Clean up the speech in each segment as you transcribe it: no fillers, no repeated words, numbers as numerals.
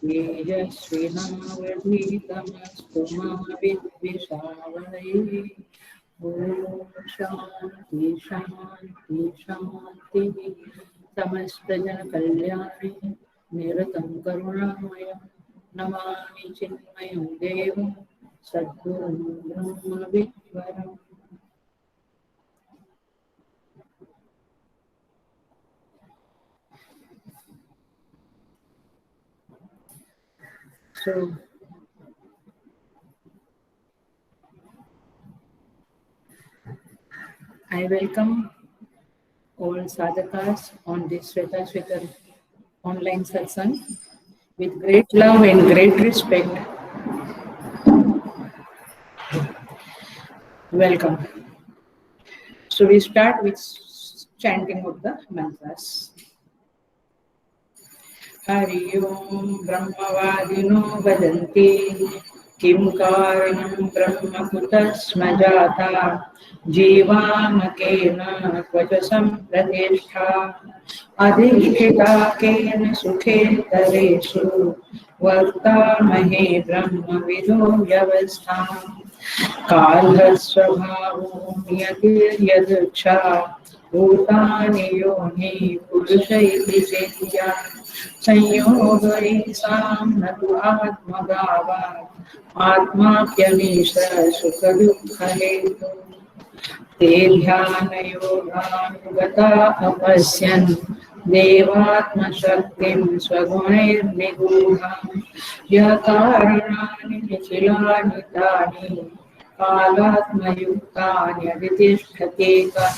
तेजस्विनावधीतमस्तु मा विद्विषावहै। ॐ शान्ति शान्ति शान्तिः। समस्तजनकल्याणे निरतं करुणामयं नमामि चिन्मयं देवं सद्गुरुं ब्रह्मविद्वरम्। So I welcome all sadhakas on this Shweta online satsang with great love and great respect. Welcome. So we start with chanting of the mantras. Hari Om Brahmavadino vadanti Kim karanam brahma kutasmajata Jivamakena kvajasam pratishta Adhishita kena sukhe tareshu Vartamahe brahma vido vyavastham Kalhasvabhavo niyatir yaduksha Bhutani yoni purusha iti chetya संयोगै साम्नतु आत्मभावात् आत्माप्यमीश सुखदुःखहेतु ते ध्यानयोगानुगता अपश्यन् देवात्मशक्तिं स्वगुणैर्निगूढां यकारणानि निखिलानि तानि कालात्मयुक्तानि अधितिष्ठते कः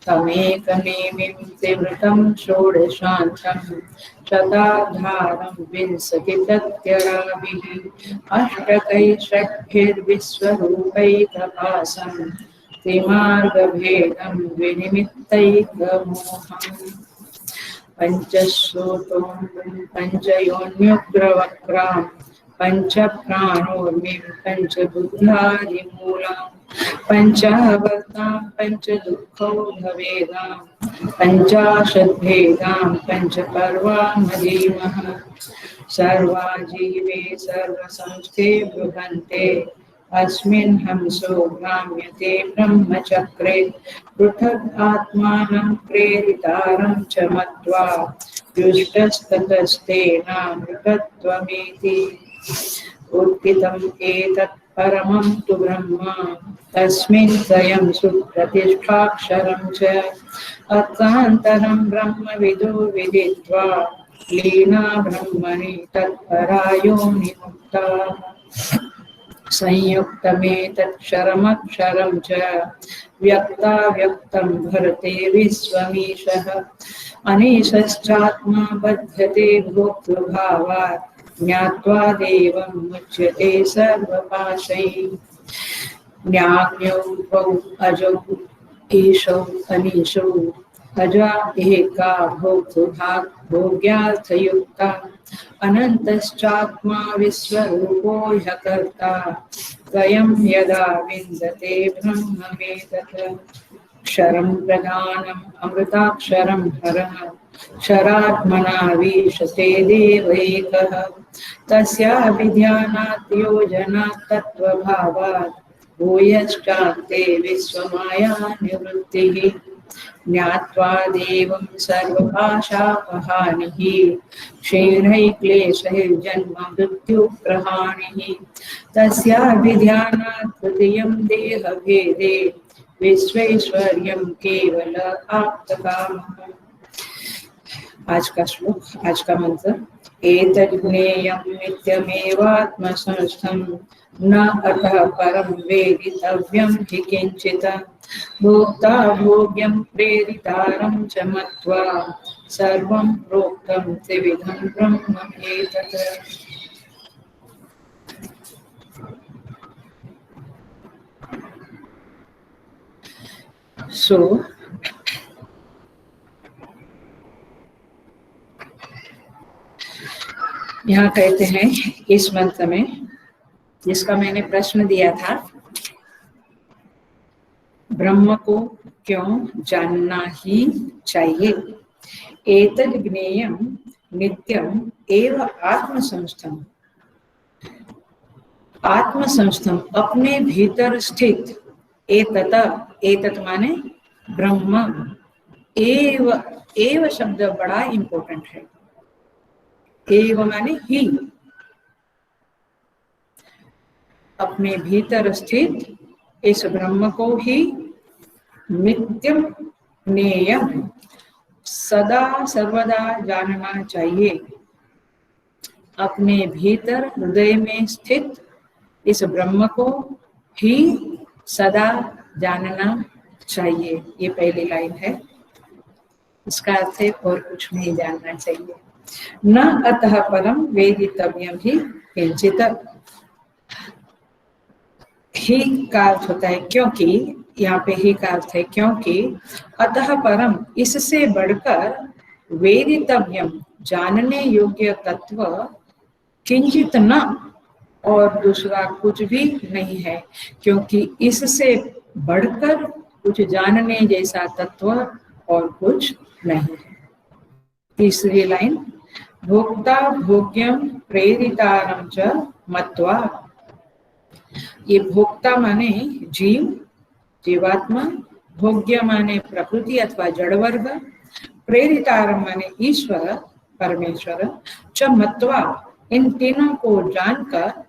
तमेकमेवं त्रिवृतं षोडशान्तं शताधारं विंशतितत्यराभिः अष्टकैषट्भिर्विश्वरूपैकपासं त्रिमार्गभेदं विनिमित्तैकमोहम् पञ्चश्रोतों पञ्चयोन्युग्रवक्रां पञ्चप्राणोर्मिं पञ्चबुद्ध्यादिमूलां पञ्चावर्तां पञ्चदुःखौघवेदां पञ्चाशद्भेदां पञ्चपर्वामधीमः सर्वा जीवे सर्वसंस्थे बृहन्ते अस्मिन् हंसो भ्राम्यते ब्रह्मचक्रे पृथग् आत्मानं प्रेरितारं च मत्वा युष्टस्ततस्तेनामृतत्वमेति उत्थितम् एतत् परमं तु ब्रह्म तस्मिन् स्वयं सुप्रतिष्ठाक्षरं च अर्थान्तरं ब्रह्मविदो विदित्वा लीना ब्रह्मणि तत्परायो निमुक्ता संयुक्तमेतत्क्षरमक्षरं च व्यक्ताव्यक्तं भरते विश्वमीशः अनीशश्चात्मा बध्यते भोक्तृभावात् ज्ञात्वा देवं मुच्यते सर्वपाशैः ज्ञान्यौ द्वौ अजौ ईशौ अनीशौ अजा एका भोक्तृभाक् भोग्यार्थयुक्ता अनन्तश्चात्मा विश्वरूपो ह्यकर्ता स्वयं यदा विन्दते ब्रह्मवेदः क्षरं प्रधानम् अमृताक्षरं हरः क्षरात्मना वीशते देवैकः तस्याभिध्यानात् योजनात् तत्त्वभावात् भूयश्चान्ते विश्वमाया निवृत्तिः ज्ञात्वा देवं सर्वभाषापहानिः क्षीणैः क्लेशैर्जन्म मृत्युप्रहाणिः तस्याभिध्यानात् तृतीयं देहभेदे विश्वैश्वर्यं केवल आप्तकामः। आज का श्लोक, आज का मंत्र। एतज्ज्ञेयं नित्यमेवात्मसंस्थं न अतः परं वेदितव्यं हि किञ्चित् भोक्ता भोग्यं प्रेरितारं च मत्वा सर्वं प्रोक्तं त्रिविधं ब्रह्म एतत्। सो यहाँ कहते हैं इस मंत्र में, जिसका मैंने प्रश्न दिया था, ब्रह्म को क्यों जानना ही चाहिए। एतद् ज्ञेयं नित्यम् एव आत्मसंस्थम्। आत्मसंस्थम, अपने भीतर स्थित, एतत्, एतत् माने ब्रह्म, एव, एव शब्द बड़ा इंपॉर्टेंट है। एव माने ही, अपने भीतर स्थित इस ब्रह्म को ही नित्यम ज्ञेयम, सदा सर्वदा जानना चाहिए। अपने भीतर हृदय में स्थित इस ब्रह्म को ही सदा जानना चाहिए। ये पहली लाइन है। इसका अर्थ है और कुछ नहीं जानना चाहिए। न अतः परम वेदितव्यम ही किंचित। ही का अर्थ होता है क्योंकि, यहाँ पे ही का अर्थ है क्योंकि, अतः परम, इससे बढ़कर, वेदितव्यम, जानने योग्य तत्व, किंचित न, और दूसरा कुछ भी नहीं है, क्योंकि इससे बढ़कर कुछ जानने जैसा तत्व और कुछ नहीं है। तीसरी लाइन, भोक्ता भोग्यम प्रेरितारं च मत्वा। ये भोक्ता माने जीव, जीवात्मा, भोग्य माने प्रकृति अथवा जड़ वर्ग, प्रेरितारं माने ईश्वर, परमेश्वर, च मत्वा, इन तीनों को जानकर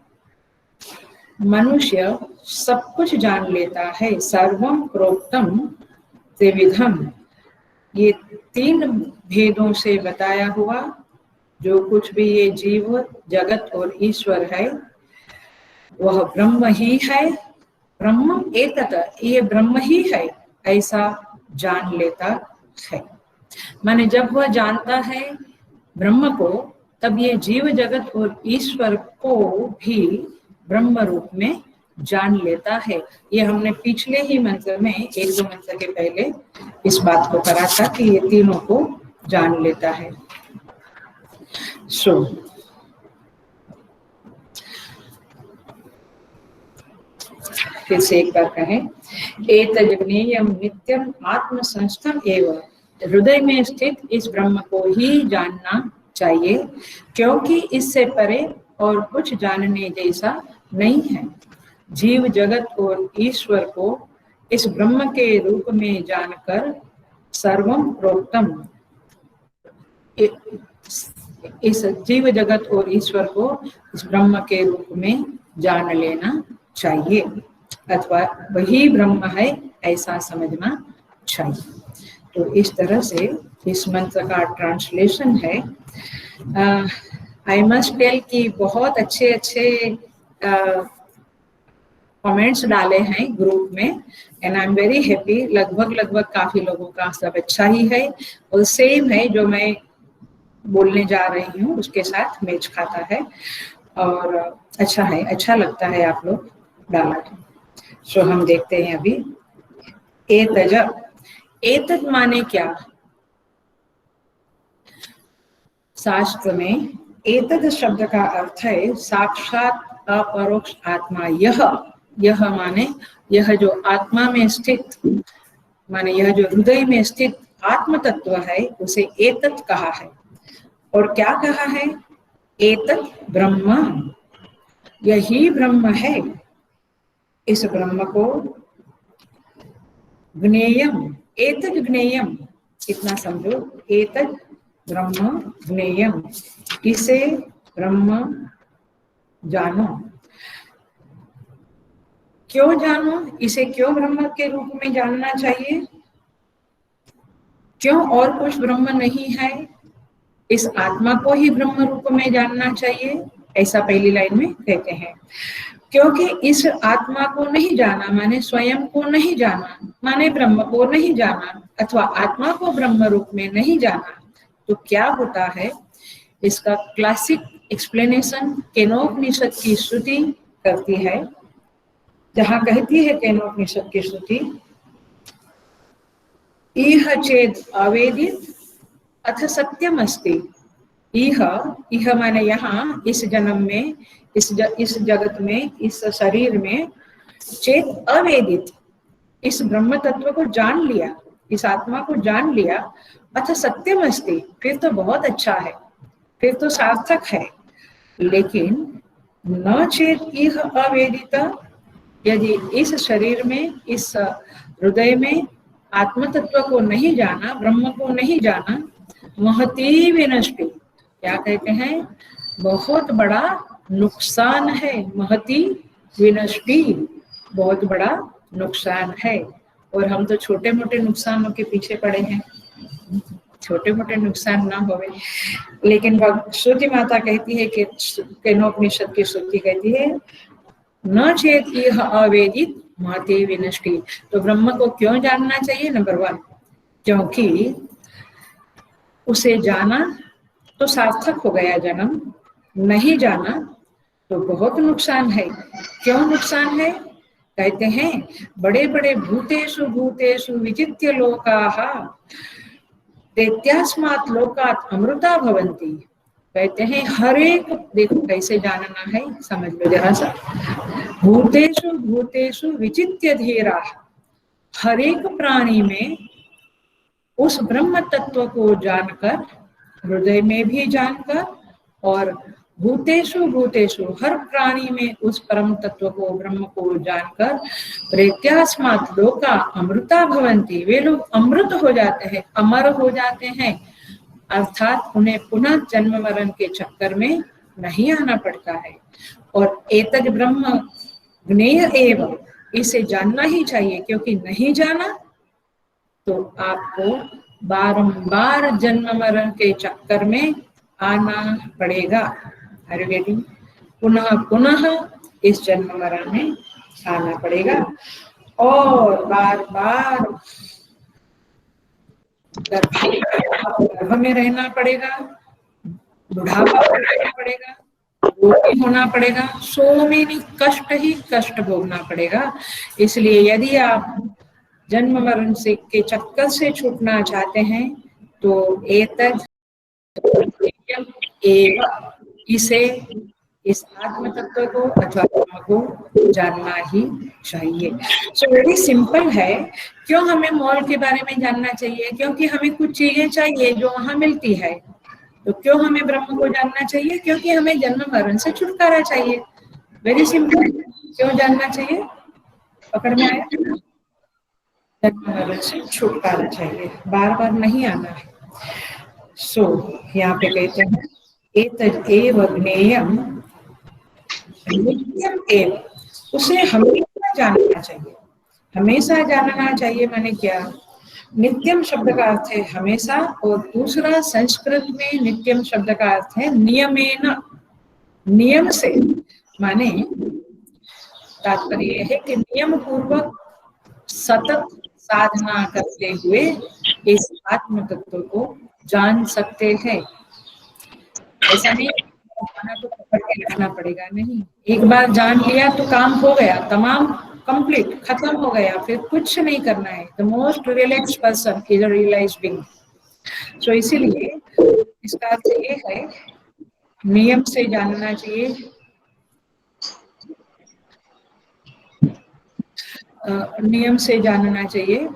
मनुष्य सब कुछ जान लेता है। सर्वम प्रोक्तम त्रिविधम, ये तीन भेदों से बताया हुआ जो कुछ भी ये जीव, जगत और ईश्वर है, वह ब्रह्म ही है। ब्रह्म एतत्, ये ब्रह्म ही है, ऐसा जान लेता है। माने जब वह जानता है ब्रह्म को, तब ये जीव जगत और ईश्वर को भी ब्रह्म रूप में जान लेता है। ये हमने पिछले ही मंत्र में, एक दो मंत्र के पहले इस बात को करा था कि ये तीनों को जान लेता है। सो फिर से एक बार कहें, एतद् ज्ञेयं नित्यम आत्मसंस्थम एव, हृदय में स्थित इस ब्रह्म को ही जानना चाहिए, क्योंकि इससे परे और कुछ जानने जैसा नहीं है। जीव जगत और ईश्वर को इस ब्रह्म के रूप में जानकर सर्वम प्रोक्तम, इस जीव जगत और ईश्वर को इस ब्रह्म के रूप में जान लेना चाहिए, अथवा वही ब्रह्म है ऐसा समझना चाहिए। तो इस तरह से इस मंत्र का ट्रांसलेशन है। आई मस्ट टेल कि बहुत अच्छे अच्छे कमेंट्स डाले हैं ग्रुप में, and I am very happy. लगभग काफी लोगों का सब अच्छा ही है, और सेम है जो मैं बोलने जा रही हूँ उसके साथ मैच खाता है, और अच्छा है, अच्छा लगता है आप लोग डाला। सो हम देखते हैं अभी। एतज, एतद माने क्या? शास्त्र में एतद शब्द का अर्थ है साक्षात अपरोक्ष आत्मा। यह माने यह जो आत्मा में स्थित, माने यह जो हृदय में स्थित आत्म तत्व है, उसे एतत् कहा है। और क्या कहा है? एतत् ब्रह्म, यही ब्रह्म है। इस ब्रह्म को ज्ञेयम, एतत् ज्ञेयम, इतना समझो, एतत् ब्रह्म ज्ञेयम, इसे ब्रह्म जानो। क्यों जानो? इसे क्यों ब्रह्म के रूप में जानना चाहिए? क्यों और कुछ ब्रह्म नहीं है? इस आत्मा को ही ब्रह्म रूप में जानना चाहिए, ऐसा पहली लाइन में कहते हैं। क्योंकि इस आत्मा को नहीं जाना माने स्वयं को नहीं जाना, माने ब्रह्म को नहीं जाना, अथवा आत्मा को ब्रह्म रूप में नहीं जाना, तो क्या होता है, इसका क्लासिक एक्सप्लेनेशन केनोपनिषद की श्रुति करती है, जहां कहती है केनोपनिषद की श्रुति, इह चेद अवेदित अथ सत्यम अस्ति। इह माने यहाँ, इस जन्म में, इस जगत में, इस शरीर में, चेत अवेदित, इस ब्रह्म तत्व को जान लिया, इस आत्मा को जान लिया, अथ सत्यम अस्ति, फिर तो बहुत अच्छा है, फिर तो सार्थक है। लेकिन न चेत इह अवेदिता, यदि इस शरीर में, इस हृदय में आत्म तत्व को नहीं जाना, ब्रह्म को नहीं जाना, महती विनष्टि, क्या कहते हैं, बहुत बड़ा नुकसान है। महती विनष्टि, बहुत बड़ा नुकसान है। और हम तो छोटे मोटे नुकसानों के पीछे पड़े हैं, छोटे मोटे नुकसान ना होवे। लेकिन श्रुति माता कहती है कि केनोपनिषद की श्रुति कहती है, न चेत इह अवेदित महती विनष्टि। तो ब्रह्म को क्यों जानना चाहिए? नंबर 1, क्योंकि उसे जाना तो सार्थक हो गया जन्म, नहीं जाना तो बहुत नुकसान है। क्यों नुकसान है? कहते हैं, बड़े बड़े भूतेषु भूतेषु विचित्य लोकाः दैत्यास्मात् लोकात् अमृता भवन्ति। कहते हैं हर एक, देखो कैसे जानना है, समझ लो जरा सा, भूतेषु भूतेषु विचित्य धीराः, हर एक प्राणी में उस ब्रह्म तत्व को जानकर, हृदय में भी जानकर, और भूतेषु भूतेषु, हर प्राणी में उस परम तत्व को, ब्रह्म को जानकर, प्रेत्यास्मात् लोका अमृता भवन्ति, वे लोग अमृत हो जाते हैं, अमर हो जाते हैं, अर्थात उन्हें पुनः जन्म मरण के चक्कर में नहीं आना पड़ता है। और एतद् ब्रह्म ज्ञेय एव, इसे जानना ही चाहिए, क्योंकि नहीं जाना तो आपको बारंबार जन्म मरण के चक्कर में आना पड़ेगा। अरे बेटी, पुनः पुनः इस जन्म मरण में आना पड़ेगा, और बार बार गर्भ में रहना पड़ेगा, बुढ़ापा रहना पड़ेगा, रोगी होना पड़ेगा, सो मेनी कष्ट ही कष्ट भोगना पड़ेगा। इसलिए यदि आप जन्म मरण से के चक्कर से छूटना चाहते हैं तो एतद् एव, इसे, इस आत्म तत्व को अथवा ब्रह्म को जानना ही चाहिए। सो वेरी सिंपल है। क्यों हमें मॉल के बारे में जानना चाहिए? क्योंकि हमें कुछ चीजें चाहिए जो वहां मिलती है। तो क्यों हमें ब्रह्म को जानना चाहिए? क्योंकि हमें जन्म मरण से छुटकारा चाहिए। Very simple. क्यों जानना चाहिए? पकड़ में आया? जन्म मरण से छुटकारा चाहिए, बार बार नहीं आना है। सो यहाँ पे कहते हैं, एतद् एव ज्ञेयम् नित्यम् एव, उसे हमेशा जानना चाहिए। हमेशा जानना चाहिए माने क्या? नित्यम शब्द का अर्थ है हमेशा, और दूसरा संस्कृत में नित्यम शब्द का अर्थ है नियमेन, नियम से। माने तात्पर्य है कि नियम पूर्वक सतत साधना करते हुए इस आत्म तत्व को जान सकते हैं। ऐसा नहीं खाना तो पकड़ के रखना पड़ेगा, नहीं। एक बार जान लिया तो काम हो गया, तमाम कंप्लीट, खत्म हो गया, फिर कुछ नहीं करना है। The most relax person is a realized being. So इसीलिए इसका अर्थ ये है, नियम से जानना चाहिए, नियम से जानना चाहिए,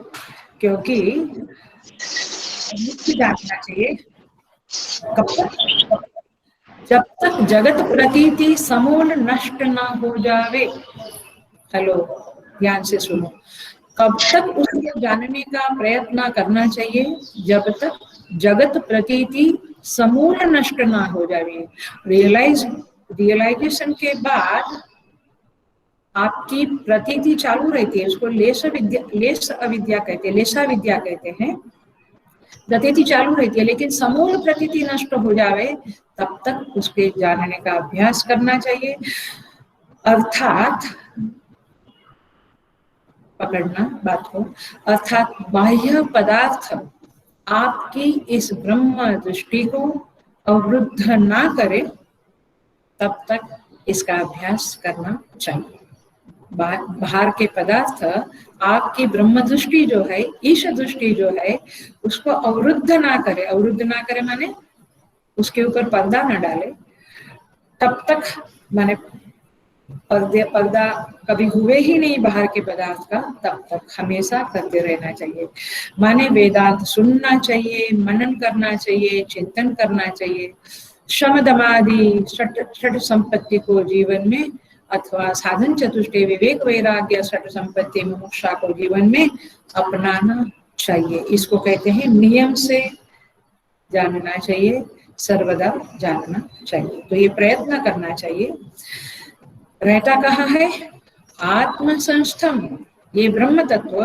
क्योंकि नित्य जानना चाहिए। कब तक? जब तक जगत प्रतीति समूल नष्ट ना हो जावे। हेलो, ध्यान से सुनो। कब तक उसको जानने का प्रयत्न करना चाहिए? जब तक जगत प्रतीति समूल नष्ट ना हो जावे। रियलाइजेशन के बाद आपकी प्रतीति चालू रहती है, उसको लेश अविद्या कहते हैं, लेशा विद्या कहते हैं। प्रतीति चालू रहती है, लेकिन समूल प्रतीति नष्ट हो जावे तब तक उसके जानने का अभ्यास करना चाहिए। अर्थात, पकड़ना बात को, अर्थात बाह्य पदार्थ आपकी इस ब्रह्म दृष्टि को अवरुद्ध ना करे तब तक इसका अभ्यास करना चाहिए। बाहर के पदार्थ आपकी ब्रह्म दृष्टि जो है, ईश दृष्टि जो है, उसको अवरुद्ध ना करे। अवरुद्ध ना करे माने उसके ऊपर पर्दा ना डाले, तब तक माने पर्दा कभी हुए ही नहीं बाहर के पदार्थ का, तब तक हमेशा करते रहना चाहिए। माने वेदांत सुनना चाहिए, मनन करना चाहिए, चिंतन करना चाहिए, शम दमादि षट संपत्ति को जीवन में अथवा साधन चतुष्टय विवेक वैराग्य षट संपत्ति मोक्षा को जीवन में अपनाना चाहिए। इसको कहते हैं नियम से जानना चाहिए, सर्वदा जानना चाहिए। तो ये प्रयत्न करना चाहिए। रहता कहाँ है? आत्मसंस्थम। ये ब्रह्म तत्व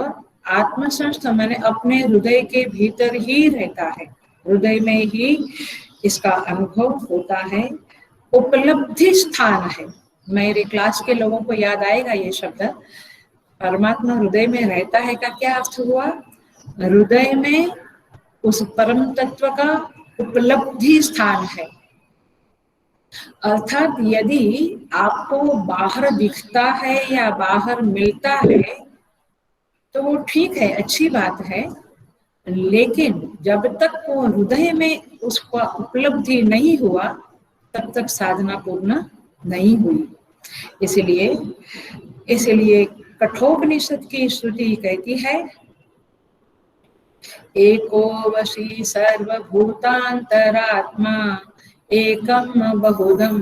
आत्मसंस्थम माने अपने हृदय के भीतर ही रहता है, हृदय में ही इसका अनुभव होता है। उपलब्धि स्थान है। मेरे क्लास के लोगों को याद आएगा ये शब्द। परमात्मा हृदय में रहता है का क्या अर्थ हुआ? हृदय में उस परम तत्व का उपलब्धि स्थान है। अर्थात यदि आपको बाहर दिखता है या बाहर मिलता है तो वो ठीक है, अच्छी बात है, लेकिन जब तक वो हृदय में उसका उपलब्धि नहीं हुआ तब तक साधना पूर्ण नहीं हुई। इसलिए कठोपनिषद की श्रुति कहती है, एको वशी सर्वभूतांतरात्मा एकम बहुधम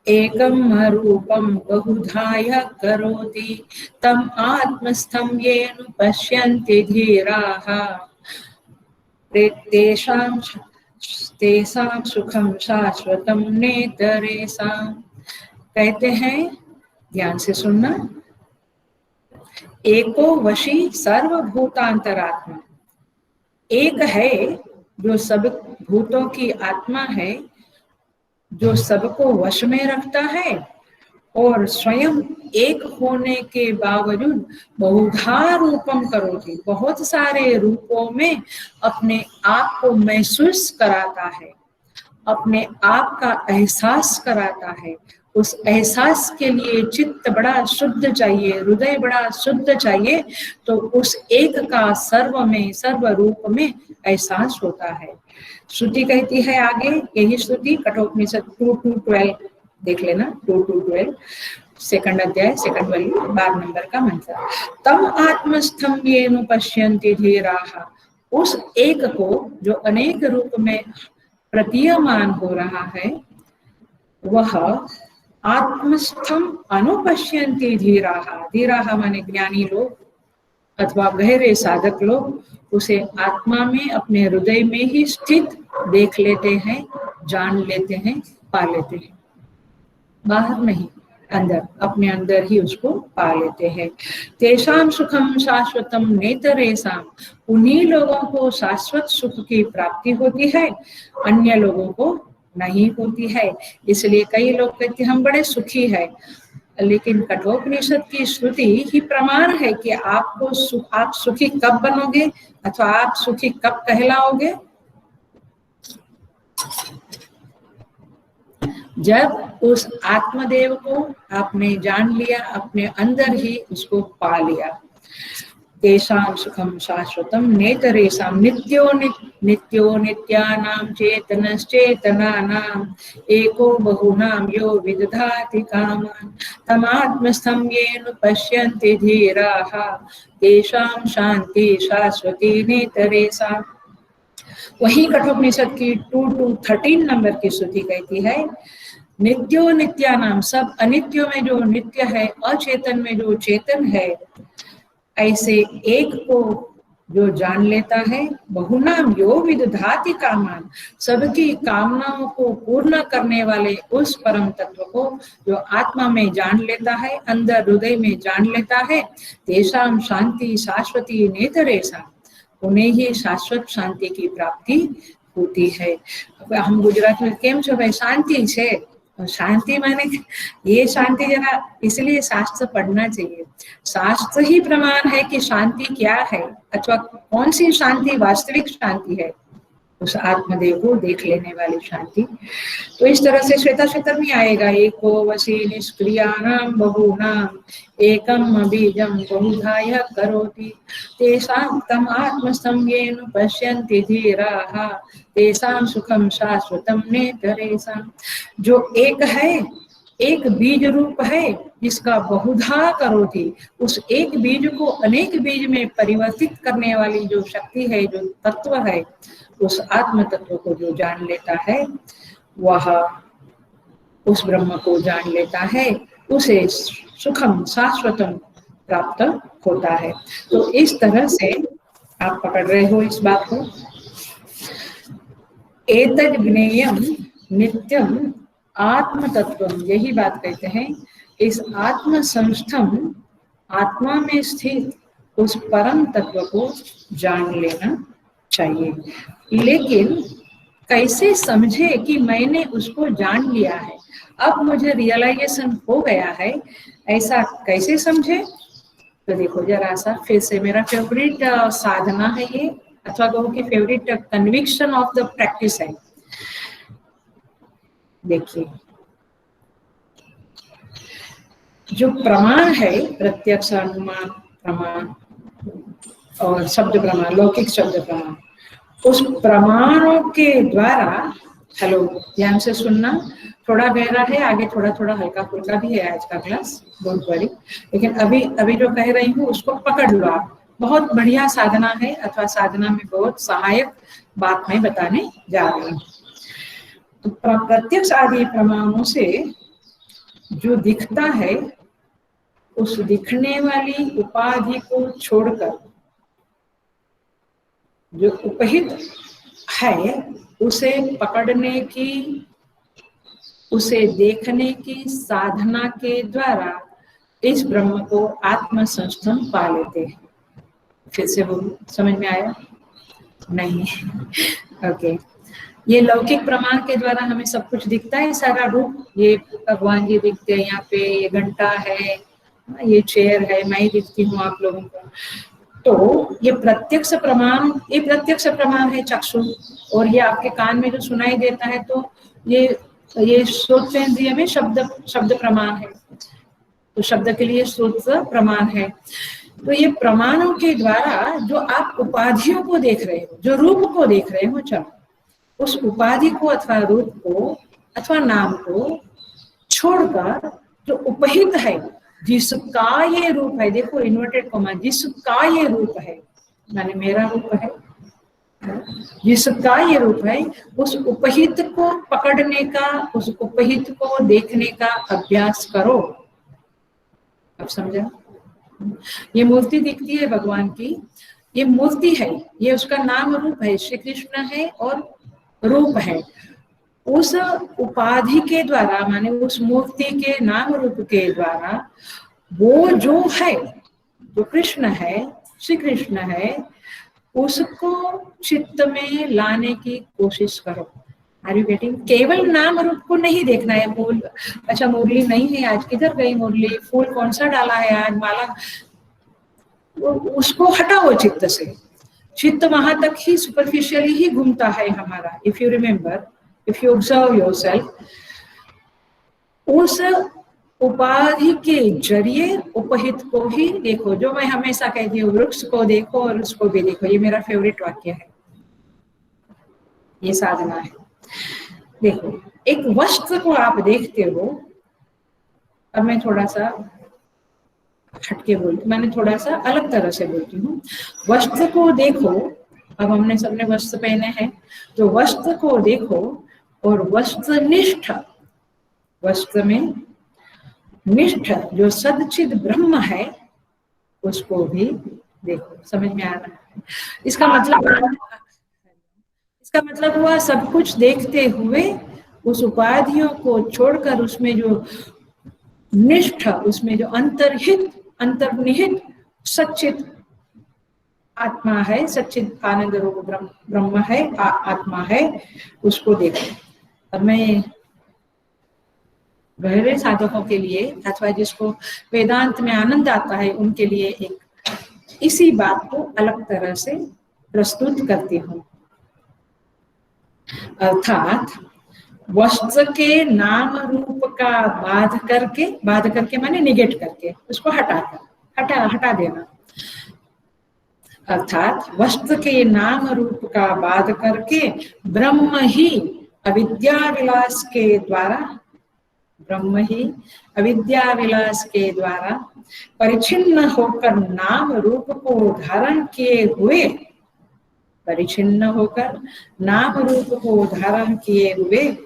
एकम रूपम बहुधाय करोति तम आत्मस्थं येन पश्यन्ति धीराः तेषां सुखम शाश्वतम नेतरेषां। कहते हैं, ध्यान से सुनना, एको वशी सर्वभूतांतरात्मा। एक है जो सब भूतों की आत्मा है, जो सबको वश में रखता है और स्वयं एक होने के बावजूद बहुधा रूपम करोति, बहुत सारे रूपों में अपने आप को महसूस कराता है, अपने आप का एहसास कराता है। उस एहसास के लिए चित्त बड़ा शुद्ध चाहिए, हृदय बड़ा शुद्ध चाहिए, तो उस एक का सर्व में, सर्व रूप में एहसास होता है। श्रुति कहती है आगे, यही श्रुति कठोपनिषद 2-12 देख लेना, 2-12 सेकंड अध्याय, सेकंड वाली 12 नंबर का मंत्र। तम आत्मस्थं येन पश्यन्ति धीराः। उस एक को जो अनेक रूप में प्रतीयमान हो रहा है, वह आत्मस्थम अनुपश्यन्ति धीराः। धीराः माने ज्ञानी लोग अथवा गहरे साधक लोग उसे आत्मा में, अपने हृदय में ही स्थित देख लेते हैं, जान लेते हैं, पा लेते हैं। बाहर नहीं, अंदर, अपने अंदर ही उसको पा लेते हैं। तेषां सुखम शाश्वतम नेतरेषां। उन्हीं लोगों को शाश्वत सुख की प्राप्ति होती है, अन्य लोगों को नहीं होती है। इसलिए कई लोग कहते हैं हम बड़े सुखी हैं, लेकिन कठोपनिषद की श्रुति ही प्रमाण है कि आप सुखी कब बनोगे अथवा आप सुखी कब कहलाओगे? जब उस आत्मदेव को आपने जान लिया, अपने अंदर ही उसको पा लिया। तेषां सुखम शाश्वतम नेतरेषां नित्यो नित्यानां चेतनश्चेतनानां एको बहुनां यो विदधाति कामान् तमात्मस्थं येन पश्यन्ति धीराः तेषां शान्ति शाश्वती नेतरेषां। वही कठोपनिषद की 2-13 नंबर की श्रुति कहती है, नित्यो नित्यानाम, सब अनित्यों में जो नित्य है, अचेतन में जो चेतन है, ऐसे एक को जो जान लेता है, बहुनाम यो विदधाति कामान, सबकी कामनाओं को पूर्ण करने वाले उस परम तत्व को जो आत्मा में जान लेता है, अंदर हृदय में जान लेता है, तेषां शांति शाश्वती नेतरेषां, उन्हें ही शाश्वत शांति की प्राप्ति होती है। हम गुजरात में केम छो भाई? शांति छे। शांति माने ये शांति जरा, इसलिए शास्त्र पढ़ना चाहिए। शास्त्र ही प्रमाण है कि शांति क्या है अथवा कौन सी शांति वास्तविक शांति है, उस आत्मदेव को देख लेने वाली शांति। तो इस तरह से श्वेताश्वतर में आएगा, एको वशी निष्क्रियाणां बहूनां एकम बीजम बहुधा यः करोति तेषां तम् आत्मसंज्ञेन पश्यन्ति धीराः तेषां सुखम शाश्वतम नेतरेषां। जो एक है, एक बीज रूप है जिसका बहुधा करोति, उस एक बीज को अनेक बीज में परिवर्तित करने वाली जो शक्ति है, जो तत्व है, उस आत्म तत्व को जो जान लेता है वह उस ब्रह्म को जान लेता है, उसे सुखम शाश्वतम प्राप्त होता है। तो इस तरह से आप पकड़ रहे हो इस बात को। एतद् ज्ञेयं नित्यम आत्म तत्वम, यही बात कहते हैं, इस आत्म संस्थम, आत्मा में स्थित उस परम तत्व को जान लेना चाहिए। लेकिन कैसे समझे कि मैंने उसको जान लिया है, अब मुझे रियलाइजेशन हो गया है, ऐसा कैसे समझे? तो देखो जरा सा फिर से, मेरा फेवरेट साधना है ये, अथवा कहो कि favourite conviction of the practice है। देखिए, जो प्रमाण है, प्रत्यक्ष अनुमान प्रमाण और शब्द प्रमाण, लौकिक शब्द प्रमाण, उस प्रमाणों के द्वारा, हेलो ध्यान से सुनना, थोड़ा गहरा है, आगे थोड़ा थोड़ा हल्का फुल्का भी है आज का क्लास, डोंट वरी, लेकिन अभी जो कह रही हूँ उसको पकड़ लो आप। बहुत बढ़िया साधना है, अथवा साधना में बहुत सहायक बात मैं बताने जा रही हूँ। तो प्रत्यक्ष आदि प्रमाणों से जो दिखता है, उस दिखने वाली उपाधि को छोड़कर जो उपहित है, उसे पकड़ने की, उसे देखने की साधना के द्वारा इस ब्रह्म को आत्म संस्थम पा लेते हैं। फिर से वो समझ में आया नहीं? ओके। ये लौकिक प्रमाण के द्वारा हमें सब कुछ दिखता है, सारा रूप, ये भगवान जी दिखते हैं, यहाँ पे ये घंटा है, ये चेयर है, मैं ही दिखती हूँ आप लोगों को। तो ये प्रत्यक्ष प्रमाण, ये प्रत्यक्ष प्रमाण है चक्षु, और ये आपके कान में जो सुनाई देता है, तो ये श्रोतेंद्रिय में शब्द प्रमाण है, तो शब्द के लिए श्रोत प्रमाण है। तो ये प्रमाणों के द्वारा जो आप उपाधियों को देख रहे हो, जो रूप को देख रहे हो, चलो उस उपाधि को अथवा रूप को अथवा नाम को छोड़कर जो उपहित है, जिसका ये रूप है, देखो इन्वर्टेड कॉमा, जिसका ये रूप है, माने मेरा रूप है, जिसका ये रूप है, उस उपहित को पकड़ने का, उस उपहित को देखने का अभ्यास करो। अब समझा? ये मूर्ति दिखती है भगवान की, ये मूर्ति है, ये उसका नाम रूप है, श्री कृष्ण है और रूप है। उस उपाधि के द्वारा, माने उस मूर्ति के नाम रूप के द्वारा, वो जो है, जो कृष्ण है, श्री कृष्ण है, उसको चित्त में लाने की कोशिश करो। Are you getting? केवल नाम रूप को नहीं देखना है। फूल, अच्छा मुरली नहीं है आज, किधर गई मुरली? फूल कौन सा डाला है आज, माला, उसको हटाओ चित्त से। चित्त वहां तक ही सुपरफिशियली ही घूमता है हमारा। If you remember, if you observe yourself, उस उपाधि के जरिए उपहित को ही देखो। जो मैं हमेशा कहती हूँ, वृक्ष को देखो और उसको भी देखो, ये मेरा फेवरेट वाक्य है, ये साधना है। देखो, एक वस्त्र को आप देखते हो, अब मैं थोड़ा सा हटके बोलती, मैंने थोड़ा सा अलग तरह से बोलती हूँ। वस्त्र को देखो, अब हमने सबने वस्त्र पहने हैं, तो वस्त्र को देखो और वस्त्रनिष्ठ, वस्त्र में निष्ठ जो सदचिद ब्रह्म है, उसको भी देखो। समझ में आ रहा है? इसका मतलब हुआ, सब कुछ देखते हुए उस उपाधियों को छोड़कर उसमें जो निष्ठ, उसमें जो अंतर्हित, अंतर्निहित सच्चित आत्मा है, सच्चित आनंद रूप ब्रह्म है, आत्मा है, उसको देखो। अब मैं गहरे साधकों के लिए अथवा जिसको वेदांत में आनंद आता है उनके लिए एक इसी बात को अलग तरह से प्रस्तुत करती हूँ। अर्थात वस्त्र के नाम रूप का बाध करके माने निगेट करके, उसको हटा देना। अर्थात वस्त्र के नाम रूप का बाध करके ब्रह्म ही अविद्या विलास के द्वारा परिचिन्न होकर नाम रूप को धारण किए हुए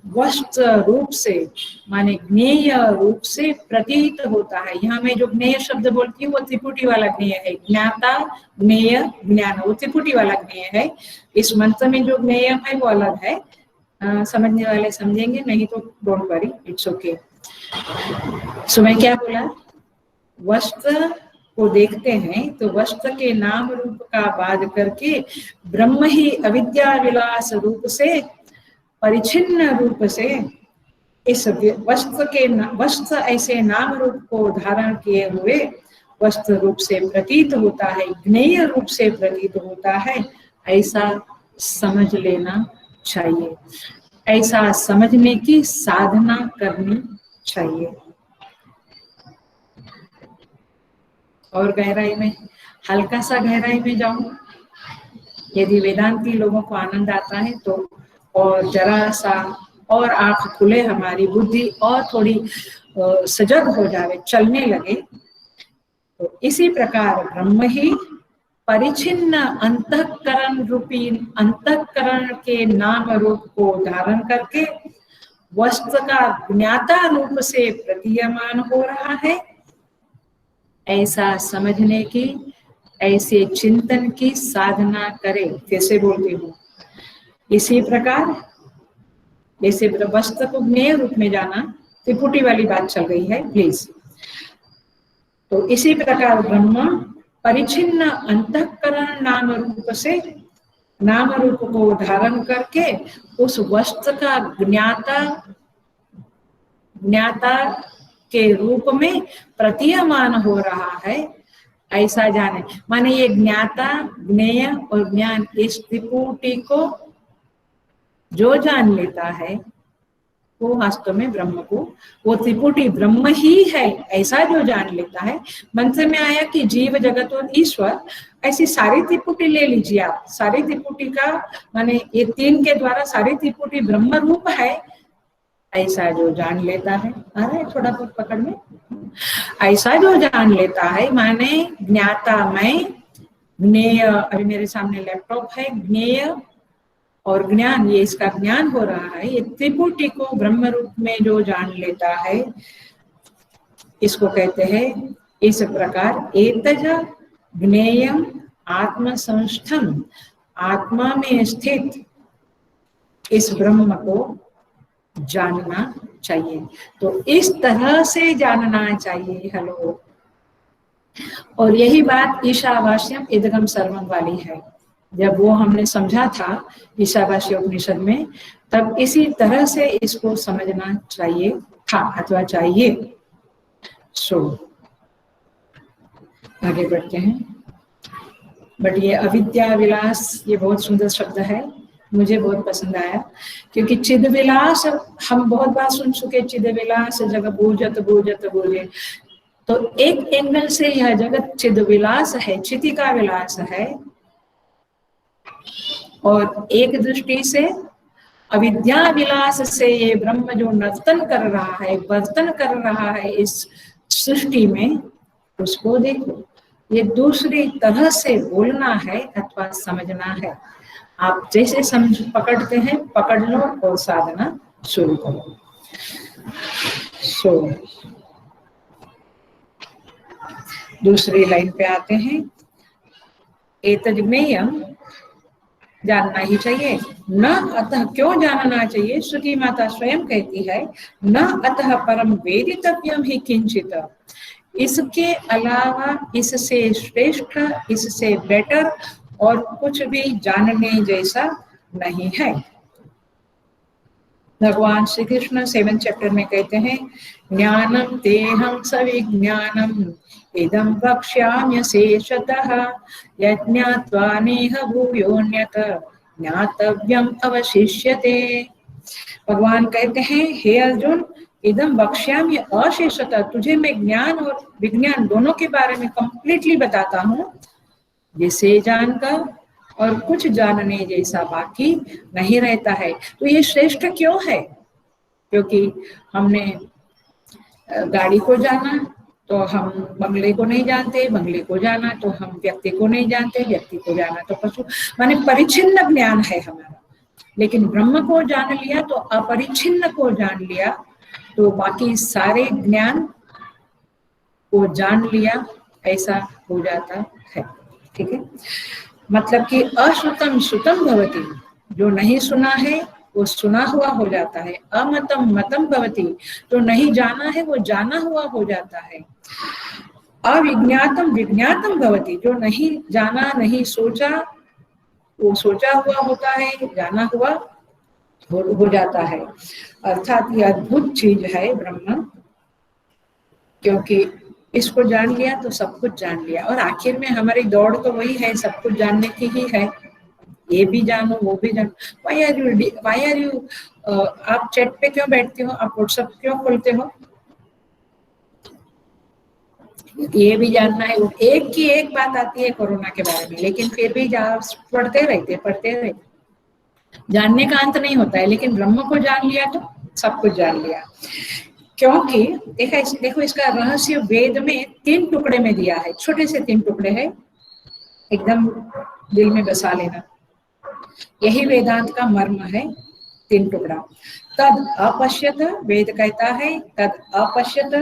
वस्त्र रूप से माने ज्ञेय रूप से प्रतीत होता है। यहाँ मैं जो ज्ञेय शब्द बोलती हूँ वो त्रिपुटी वाला ज्ञेय है। ज्ञाता, ज्ञेय, ज्ञान, वो त्रिपुटी वाला ज्ञेय है। इस मंत्र में जो ज्ञेय है वो अलग है। समझने वाले समझेंगे, नहीं तो डोंट वरी, इट्स ओके। सो मैं क्या बोला, वस्त्र को देखते हैं तो वस्त्र के नाम रूप का बाध करके ब्रह्म ही अविद्या विलास रूप से परिचिन्न रूप से इस वस्त्र ऐसे नाम रूप को धारण किए हुए वस्त्र रूप से प्रतीत होता है, ज्ञेय रूप से प्रतीत होता है, ऐसा समझ लेना चाहिए। ऐसा समझने की साधना करनी चाहिए। और गहराई में, हल्का सा गहराई में जाऊं, यदि वेदांती लोगों को आनंद आता है तो और जरा सा और आंख खुले, हमारी बुद्धि और थोड़ी सजग हो जाए, चलने लगे, तो इसी प्रकार ब्रह्म ही परिचिन्न अंतःकरण के नाम रूप को धारण करके वस्त्र का ज्ञाता रूप से प्रतीयमान हो रहा है। ऐसा समझने की, ऐसे चिंतन की साधना करें। कैसे बोलती हूँ, इसी प्रकार जैसे वस्त्र को ज्ञेय रूप में जाना, त्रिपुटी वाली बात चल रही है प्लीज। तो इसी प्रकार ब्रह्म परिचिन्न अंतःकरण नाम रूप को धारण करके उस वस्त्र का ज्ञाता के रूप में प्रतीयमान हो रहा है, ऐसा जाने। माने ये ज्ञाता, ज्ञेय और ज्ञान, इस त्रिपुटी को जो जान लेता है वो वास्तव में ब्रह्म को, वो त्रिपुटी ब्रह्म ही है, ऐसा जो जान लेता है। मंत्र में आया कि जीव, जगत और ईश्वर, ऐसी सारी त्रिपुटी ले लीजिए आप। सारी त्रिपुटी का माने ये तीन के द्वारा सारी त्रिपुटी ब्रह्म रूप है, ऐसा जो जान लेता है। आ रहा है थोड़ा बहुत पकड़ में? ऐसा जो जान लेता है माने ज्ञाता मैं, ज्ञेय, अभी मेरे सामने लैपटॉप है, ज्ञेय और ज्ञान, ये इसका ज्ञान हो रहा है। ये त्रिपुटी को ब्रह्म रूप में जो जान लेता है, इसको कहते हैं इस प्रकार एतज ज्ञेयम आत्मसंस्थम, आत्मा में स्थित इस ब्रह्म को जानना चाहिए। तो इस तरह से जानना चाहिए। हेलो, और यही बात ईशावास्यम इदगम सर्वम वाली है। जब वो हमने समझा था ईशावास्य उपनिषद में, तब इसी तरह से इसको समझना चाहिए था अथवा चाहिए। सो आगे बढ़ते हैं। बट ये अविद्या विलास, ये बहुत सुंदर शब्द है, मुझे बहुत पसंद आया, क्योंकि चिद विलास हम बहुत बार सुन चुके। चिद विलास जगत बूझत बूझत बूझे, तो एक एंगल से यह जगत चिद विलास है, चिति का विलास है, और एक दृष्टि से अविद्या विलास से ये ब्रह्म जो नर्तन कर रहा है, वर्तन कर रहा है इस सृष्टि में, उसको देखो। ये दूसरी तरह से बोलना है अथवा समझना है। आप जैसे समझ पकड़ते हैं, पकड़ लो और साधना शुरू करो। सो दूसरी लाइन पे आते हैं। एतद् ज्ञेयम्, जानना ही चाहिए। न अतः, क्यों जानना चाहिए? श्रुति माता स्वयं कहती है, न अतः परम वेदितव्यम ही किंचित, इसके अलावा, इससे श्रेष्ठ, इससे बेटर और कुछ भी जानने जैसा नहीं है। भगवान श्री कृष्ण 7th चैप्टर में कहते हैं, ज्ञानम तेहम सविज्ञानम इदं वक्ष्याम्यशेषतः यज्ञात्वा नेह भूयोऽन्यत् ज्ञातव्यम अवशिष्यते। भगवान कहते हैं, हे अर्जुन, इदम वक्ष्यामि अशेषतः, तुझे मैं ज्ञान और विज्ञान दोनों के बारे में कंप्लीटली बताता हूँ, जिसे जानकर और कुछ जानने जैसा बाकी नहीं रहता है। तो ये श्रेष्ठ क्यों है? क्योंकि हमने गाड़ी को जाना तो हम बंगले को नहीं जानते, बंगले को जाना तो हम व्यक्ति को नहीं जानते, व्यक्ति को जाना तो पशु, माने परिचिन्न ज्ञान है हमारा। लेकिन ब्रह्म को जान लिया तो अपरिचिन्न को जान लिया, तो बाकी सारे ज्ञान को जान लिया, ऐसा हो जाता है। ठीक है, मतलब कि अश्रुतम श्रुतम भवति, जो नहीं सुना है वो सुना हुआ हो जाता है। अमतम मतम भवति, जो नहीं जाना है वो जाना हुआ हो जाता है। अविज्ञातम विज्ञातम भवति, जो नहीं जाना नहीं सोचा वो सोचा हुआ होता है, जाना हुआ हो जाता है। अर्थात ये अद्भुत चीज है ब्रह्म, क्योंकि इसको जान लिया तो सब कुछ जान लिया। और आखिर में हमारी दौड़ तो वही है, सब कुछ जानने की ही है। ये भी जानो वो भी जानो। वाई आर यू आप चैट पे क्यों बैठते हो, आप व्हाट्सएप क्यों खोलते हो? ये भी जानना है। एक की एक बात आती है कोरोना के बारे में, लेकिन फिर भी पढ़ते रहते। जानने का अंत नहीं होता है। लेकिन ब्रह्म को जान लिया तो सब कुछ जान लिया। क्योंकि देखो इसका रहस्य वेद में 3 टुकड़े में दिया है, छोटे से 3 टुकड़े हैं, एकदम दिल में बसा लेना। यही वेदांत का मर्म है, 3 टुकड़ा। तद अपश्यत, वेद कहता है तद अपश्यत,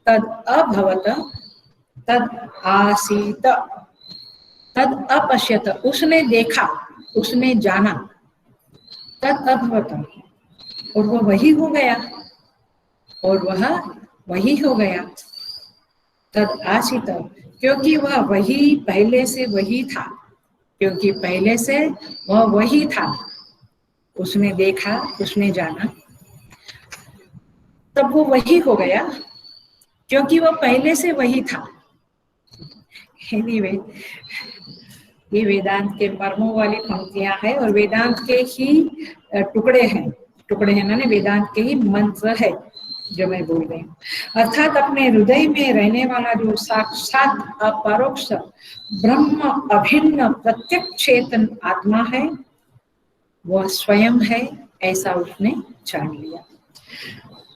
तद अभवत, तद आसीत। तद अपश्यत, उसने देखा, उसने जाना। तद अभवत, और वो वही हो गया, और वह वही हो गया। तद आसीत, क्योंकि वह वही पहले से वही था, क्योंकि पहले से वह वही था। उसने देखा, उसने जाना, तब वो वही हो गया, क्योंकि वह पहले से वही था। Anyway, ये वेदांत के मर्मों वाली पंक्तियां हैं, और वेदांत के ही टुकड़े हैं मैंने वेदांत के ही मंत्र है जो मैं बोल रही हूँ। अर्थात अपने हृदय में रहने वाला जो साक्षात अपरोक्ष ब्रह्म अभिन्न प्रत्यक्ष चेतन आत्मा है, वह स्वयं है, ऐसा उसने जान लिया।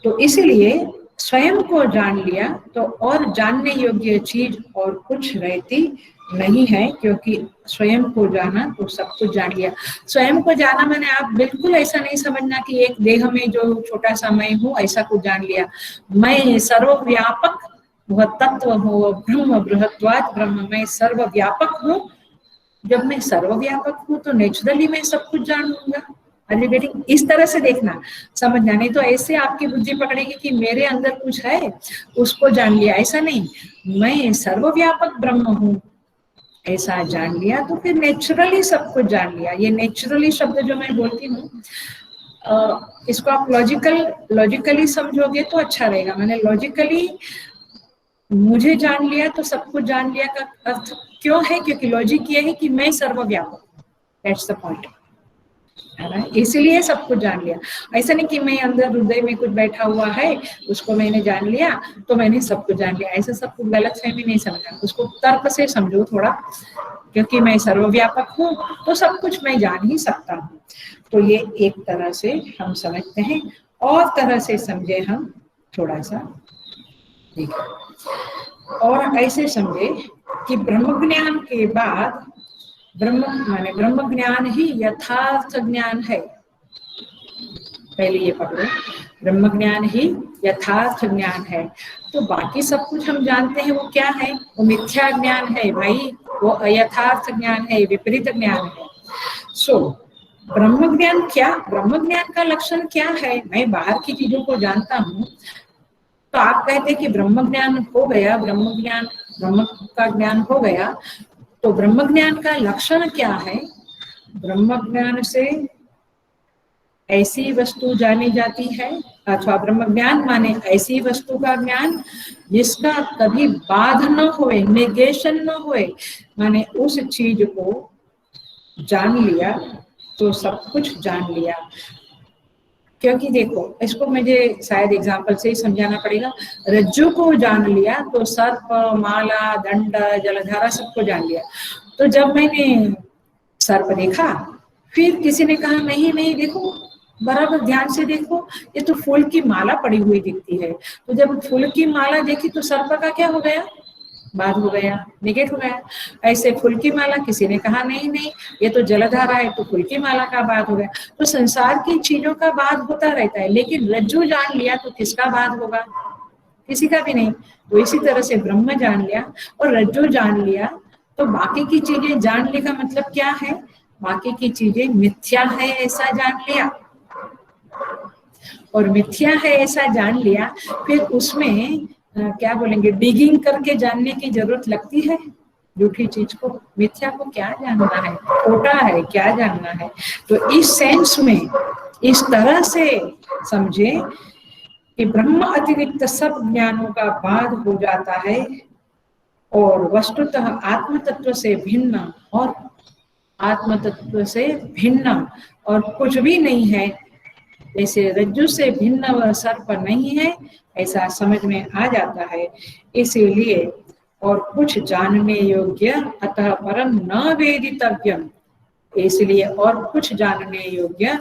तो इसलिए स्वयं को जान लिया तो और जानने योग्य चीज और कुछ रहती नहीं है, क्योंकि स्वयं को जाना तो सब कुछ जान लिया। स्वयं को जाना मैंने, आप बिल्कुल ऐसा नहीं समझना कि एक देह में जो छोटा सा मैं हूँ ऐसा कुछ जान लिया। मैं सर्वव्यापक वह तत्व हूँ, ब्रह्म बृहत्वात् ब्रह्म, मैं सर्वव्यापक हूँ। जब मैं सर्वव्यापक हूँ तो नेचुरली मैं सब कुछ जान लूंगा। इस तरह से देखना, समझना। नहीं तो ऐसे आपकी बुद्धि पकड़ेगी कि मेरे अंदर कुछ है उसको जान लिया, ऐसा नहीं। मैं सर्वव्यापक ब्रह्म हूँ ऐसा जान लिया तो फिर नेचुरली सब कुछ जान लिया। ये नेचुरली शब्द जो मैं बोलती हूँ, इसको आप लॉजिकली समझोगे तो अच्छा रहेगा। मैंने लॉजिकली मुझे जान लिया तो सब कुछ जान लिया का अर्थ क्यों है? क्योंकि लॉजिक ये है कि मैं सर्वव्यापक, दैट्स द पॉइंट, है ना। इसीलिए सब कुछ जान लिया। ऐसा नहीं कि मैं अंदर हृदय में कुछ बैठा हुआ है उसको मैंने जान लिया तो मैंने सब कुछ जान लिया, ऐसा सब कुछ गलत फहमी नहीं समझना। उसको तर्क से समझो थोड़ा, क्योंकि मैं सर्वव्यापक हूँ तो सब कुछ मैं जान ही सकता हूँ। तो ये एक तरह से हम समझते हैं, और तरह से समझे हम थोड़ा सा देखिए, और ऐसे समझे कि ब्रह्म ज्ञान के बाद ब्रह्म ज्ञान ही यथार्थ ज्ञान है। पहले ये पकड़ो, ब्रह्म ज्ञान ही यथार्थ ज्ञान है। तो बाकी सब कुछ हम जानते हैं वो क्या है? वो मिथ्या ज्ञान है भाई, वो अयथार्थ ज्ञान है, विपरीत ज्ञान है। सो ब्रह्म ज्ञान क्या, ब्रह्म ज्ञान का लक्षण क्या है? मैं बाहर की चीजों को जानता हूँ तो आप कहते कि ब्रह्म ज्ञान हो गया, ब्रह्म का ज्ञान हो गया, तो ब्रह्म ज्ञान का लक्षण क्या है? ब्रह्म ज्ञान से ऐसी वस्तु जानी जाती है, अथवा ब्रह्म ज्ञान माने ऐसी वस्तु का ज्ञान जिसका कभी बाध न होए, नेगेशन न होए, माने उस चीज को जान लिया तो सब कुछ जान लिया। क्योंकि देखो, इसको मुझे शायद एग्जाम्पल से ही समझाना पड़ेगा। रज्जु को जान लिया तो सर्प, माला, दंड, जलधारा सबको जान लिया। तो जब मैंने सर्प देखा, फिर किसी ने कहा नहीं नहीं देखो, बराबर ध्यान से देखो, ये तो फूल की माला पड़ी हुई दिखती है। तो जब फूल की माला देखी तो सर्प का क्या हो गया, बाध हो गया, निगेट हो गया। ऐसे फूल की माला किसी ने कहा नहीं नहीं ये तो जलधारा है, तो फूल की माला का बाध हो गया। तो संसार की चीजों का बाध होता रहता है, लेकिन रज्जु जान लिया तो किसका बाध होगा, किसी का भी नहीं। तो इसी तरह से ब्रह्म जान लिया और रज्जु जान लिया, तो बाकी की चीजें जानने का मतलब क्या है, बाकी की चीजें मिथ्या है ऐसा जान लिया। और मिथ्या है ऐसा जान लिया, फिर उसमें क्या बोलेंगे, डिगिंग करके जानने की जरूरत लगती है झूठी चीज को। मिथ्या को क्या जानना है, खोटा है क्या जानना है। तो इस सेंस में इस तरह से समझे कि ब्रह्म अतिरिक्त सब ज्ञानों का बाध हो जाता है और वस्तुतः आत्म तत्व से भिन्न, और आत्म तत्व से भिन्न और कुछ भी नहीं है। जैसे रज्जु से भिन्न वह सर्प नहीं है, ऐसा समझ में आ जाता है। इसीलिए और कुछ जानने योग्य अतः परम न वेदितव्यम, इसलिए और कुछ जानने योग्य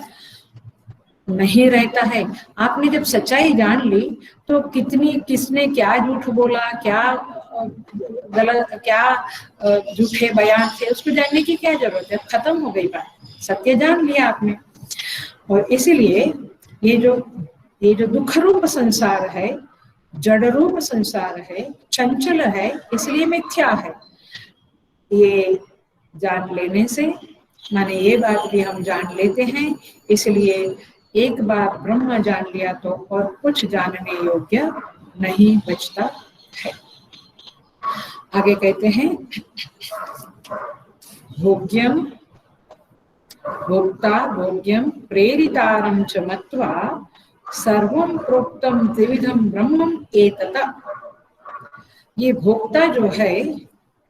नहीं रहता है। आपने जब सच्चाई जान ली तो कितनी किसने क्या झूठ बोला, क्या गलत, क्या झूठे बयान थे, उसको जानने की क्या जरूरत है, खत्म हो गई बात, सत्य जान लिया आपने। और इसीलिए ये जो दुख रूप संसार है, जड़ रूप संसार है, चंचल है, इसलिए मिथ्या है। ये जान लेने से, माने ये बात भी हम जान लेते हैं, इसलिए एक बार ब्रह्म जान लिया तो और कुछ जानने योग्य नहीं बचता है। आगे कहते हैं भोग्यम भोक्ता भोग्यम प्रेरितारं च मत्वा सर्वं प्रोक्तम त्रिविधम ब्रह्मम एतत। ये भोक्ता जो है,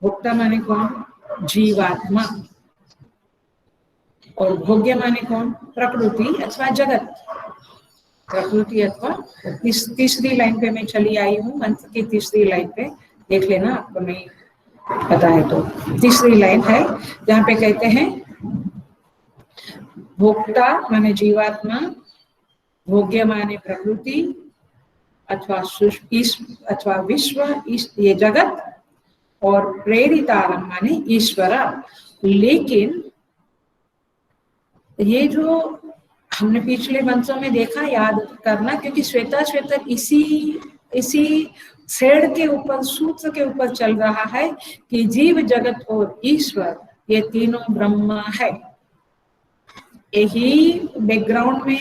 भोक्ता माने कौन, जीवात्मा, और भोग्य माने कौन, प्रकृति अथवा जगत। प्रकृति अथवा तीसरी लाइन पे मैं चली आई हूँ, मंत्र की तीसरी लाइन पे देख लेना, आपको नहीं पता है तो तीसरी लाइन है जहाँ पे कहते हैं भोक्ता माने जीवात्मा, भोग्य माने प्रकृति अथवा विश्व, ये जगत, और प्रेरितारम माने ईश्वर। लेकिन ये जो हमने पिछले मंत्रों में देखा, याद करना, क्योंकि श्वेताश्वेतर इसी थ्रेड के ऊपर, सूत्र के ऊपर चल रहा है कि जीव जगत और ईश्वर ये तीनों ब्रह्म है। यही बैकग्राउंड में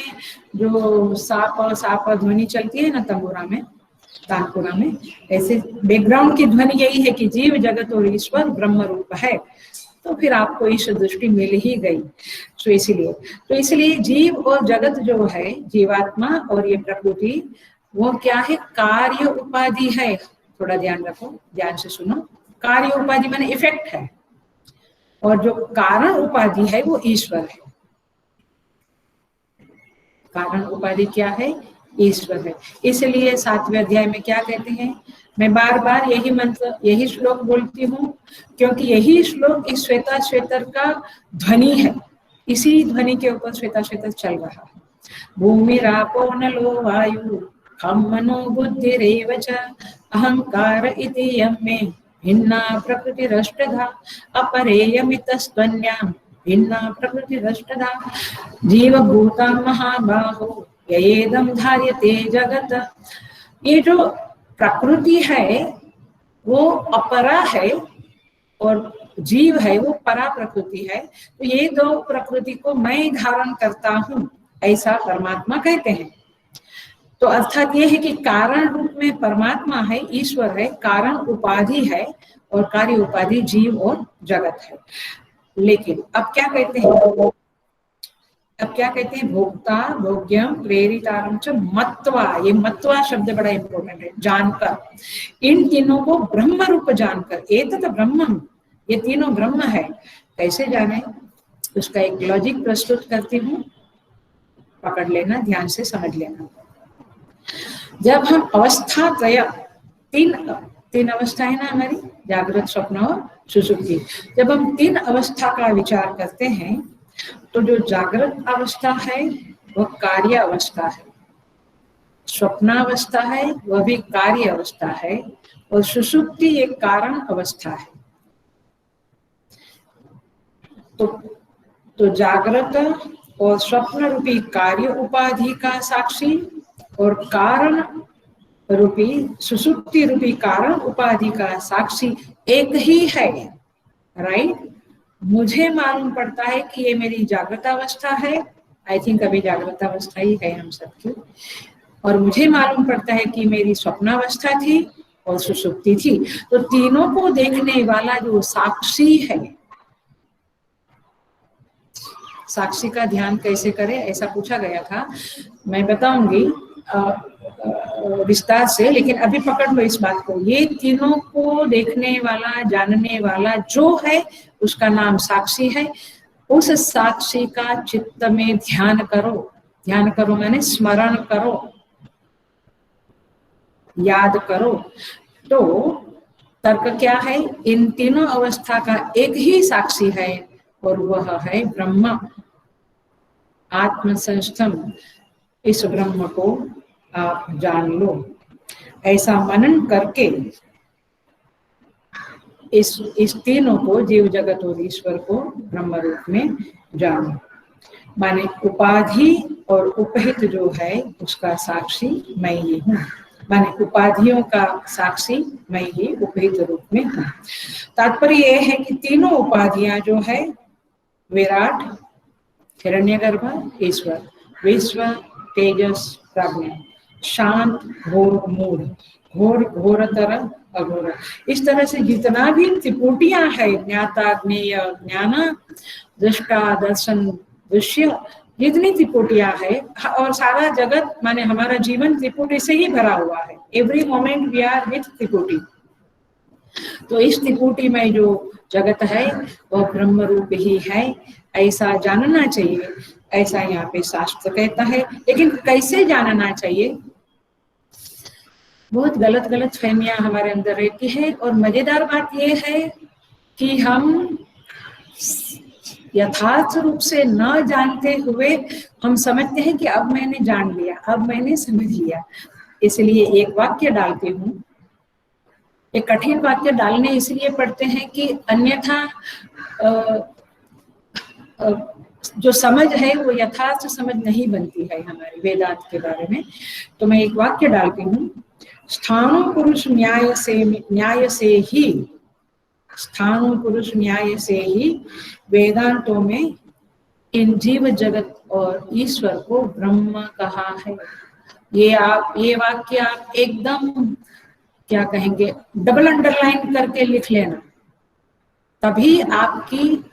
जो साप ध्वनि चलती है ना तंबूरा में, तानपुरा में, ऐसे बैकग्राउंड की ध्वनि यही है कि जीव जगत और ईश्वर ब्रह्म रूप है। तो फिर आपको ईश्वर दृष्टि मिल ही गई। तो इसलिए जीव और जगत जो है, जीवात्मा और ये प्रकृति, वो क्या है, कार्य उपाधि है। थोड़ा ध्यान रखो, ध्यान से सुनो। कार्य उपाधि माने इफेक्ट है, और जो कारण उपाधि है वो ईश्वर है। कारण उपाधि क्या है, ईश्वर है। इसलिए 7वें अध्याय में क्या कहते हैं, मैं बार बार यही मंत्र, यही श्लोक बोलती हूँ, क्योंकि यही श्लोक इस श्वेताश्वेतर का ध्वनि है। इसी ध्वनि के ऊपर श्वेताश्वेतर चल रहा है। भूमिरापो नलो वायु खम मनो बुद्धिरेव च अहंकार इति यमे भिन्ना प्रकृतिरष्टधा अपरेयमितस्त्वन्याम् भिन्ना प्रकृतिरष्टधा जीवभूता महाबाहो ययेदं धार्यते जगत। ये जो प्रकृति है वो अपरा है और जीव है वो परा प्रकृति है। तो ये दो प्रकृति को मैं धारण करता हूँ, ऐसा परमात्मा कहते हैं। तो अर्थात ये है कि कारण रूप में परमात्मा है, ईश्वर है, कारण उपाधि है, और कार्य उपाधि जीव और जगत है। लेकिन अब क्या कहते हैं, अब क्या कहते हैं, भोक्ता भोग्यम प्रेरितारम च मत्वा, ये मत्वा शब्द बड़ा इंपॉर्टेंट है, जानकर, इन तीनों को ब्रह्म रूप जानकर, एतत् ब्रह्मम, ये तीनों ब्रह्म है। कैसे जाने, उसका एक लॉजिक प्रस्तुत करती हूँ, पकड़ लेना, ध्यान से समझ लेना। जब हम अवस्था त्रय, तीन अवस्था है ना हमारी, जागृत, स्वप्न और सुषुप्ति। जब हम तीन अवस्था का विचार करते हैं तो जो जागृत अवस्था है वह कार्य अवस्था है, स्वप्नावस्था है वह भी कार्य अवस्था है, और सुषुप्ति एक कारण अवस्था है। तो जागृत और स्वप्न रूपी कार्य उपाधि का साक्षी और कारण रूपी सुषुप्ति रूपी कारण उपाधि का साक्षी एक ही है, राइट। मुझे मालूम पड़ता है कि ये मेरी जागृत अवस्था है, आई थिंक अभी जागृत अवस्था ही है हम सबकी, और मुझे मालूम पड़ता है कि मेरी स्वप्नावस्था थी और सुषुप्ति थी। तो तीनों को देखने वाला जो साक्षी है, साक्षी का ध्यान कैसे करें ऐसा पूछा गया था, मैं बताऊंगी विस्तार से, लेकिन अभी पकड़ लो इस बात को। ये तीनों को देखने वाला, जानने वाला जो है उसका नाम साक्षी है। उस साक्षी का चित्त में ध्यान करो, ध्यान करो माने स्मरण करो, याद करो। तो तर्क क्या है, इन तीनों अवस्था का एक ही साक्षी है और वह है ब्रह्म, आत्मसंस्थम। इस ब्रह्म को आप जान लो, ऐसा मनन करके इस तीनों को, जीव जगत और ईश्वर को ब्रह्म रूप में जानो। माने उपाधि और उपहित जो है उसका साक्षी मैं ही हूँ, माने उपाधियों का साक्षी मैं ही उपहित रूप में हूँ। तात्पर्य यह है कि तीनों उपाधियां जो है, विराट, हिरण्यगर्भ, ईश्वर, विश्व, तेजस, प्रज्ञा, शांत, घोर, मूढ़, घोर, घोरतर, अघोर, इस तरह से जितना भी त्रिपुटियां है, ज्ञाता, ज्ञेय, ज्ञान, दृष्टा, दर्शन, दृश्य, जितनी त्रिपुटियां है, और सारा जगत माने हमारा जीवन त्रिपुटी से ही भरा हुआ है। Every moment we are with त्रिपुटी। तो इस त्रिपुटी में जो जगत है वह ब्रह्म रूप ही है, ऐसा जानना चाहिए, ऐसा यहाँ पे शास्त्र कहता है। लेकिन कैसे जानना चाहिए, बहुत गलत गलत फहमियां हमारे अंदर रहती है। और मजेदार बात यह है कि हम यथार्थ रूप से न जानते हुए हम समझते हैं कि अब मैंने जान लिया, अब मैंने समझ लिया। इसलिए एक वाक्य डालती हूँ, एक कठिन वाक्य डालने इसलिए पड़ते हैं कि अन्यथा जो समझ है वो यथार्थ समझ नहीं बनती है हमारे वेदांत के बारे में। तो मैं एक वाक्य डालती हूँ, स्थाणु पुरुष न्याय से ही, स्थाणु पुरुष न्याय से ही वेदांतों में इन जीव जगत और ईश्वर को ब्रह्म कहा है। ये वाक्य आप एकदम क्या कहेंगे, डबल अंडरलाइन करके लिख लेना, तभी आपकी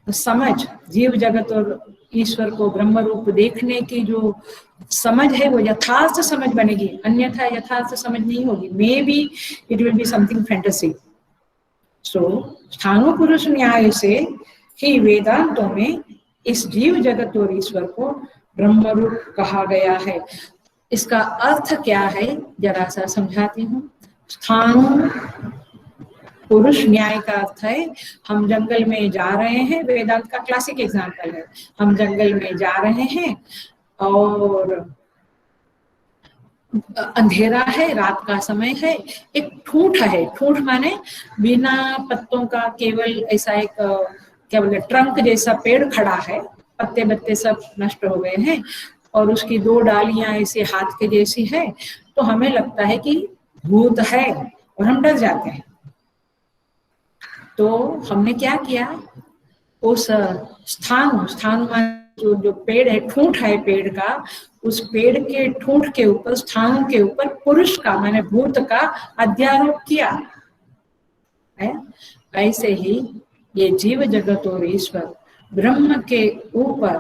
समझ जीव जगत और ईश्वर को ब्रह्म रूप देखने की जो समझ है वो यथार्थ समझ बनेगी, अन्यथा यथार्थ समझ नहीं होगी। May be it will be something fantasy. So स्थाणु पुरुष न्याय से ही वेदांतों में इस जीव जगत और ईश्वर को ब्रह्म रूप कहा गया है। इसका अर्थ क्या है जरा सा समझाती हूँ। स्थाणु पुरुष न्याय का अर्थ है, हम जंगल में जा रहे हैं, वेदांत का क्लासिक एग्जाम्पल है, हम जंगल में जा रहे हैं और अंधेरा है, रात का समय है, एक ठूंठ है, ठूंठ माने बिना पत्तों का केवल ऐसा एक क्या बोले ट्रंक जैसा पेड़ खड़ा है, पत्ते बत्ते सब नष्ट हो गए हैं और उसकी दो डालियां ऐसे हाथ के जैसी है। तो हमें लगता है कि भूत है और हम डर जाते हैं। तो हमने क्या किया, उस स्थान जो पेड़ है, ठूंठ है पेड़ का, उस पेड़ के ठूंठ के ऊपर, स्थान के ऊपर पुरुष का माने भूत का अध्यारोप किया है। ऐसे ही ये जीव जगत और ईश्वर ब्रह्म के ऊपर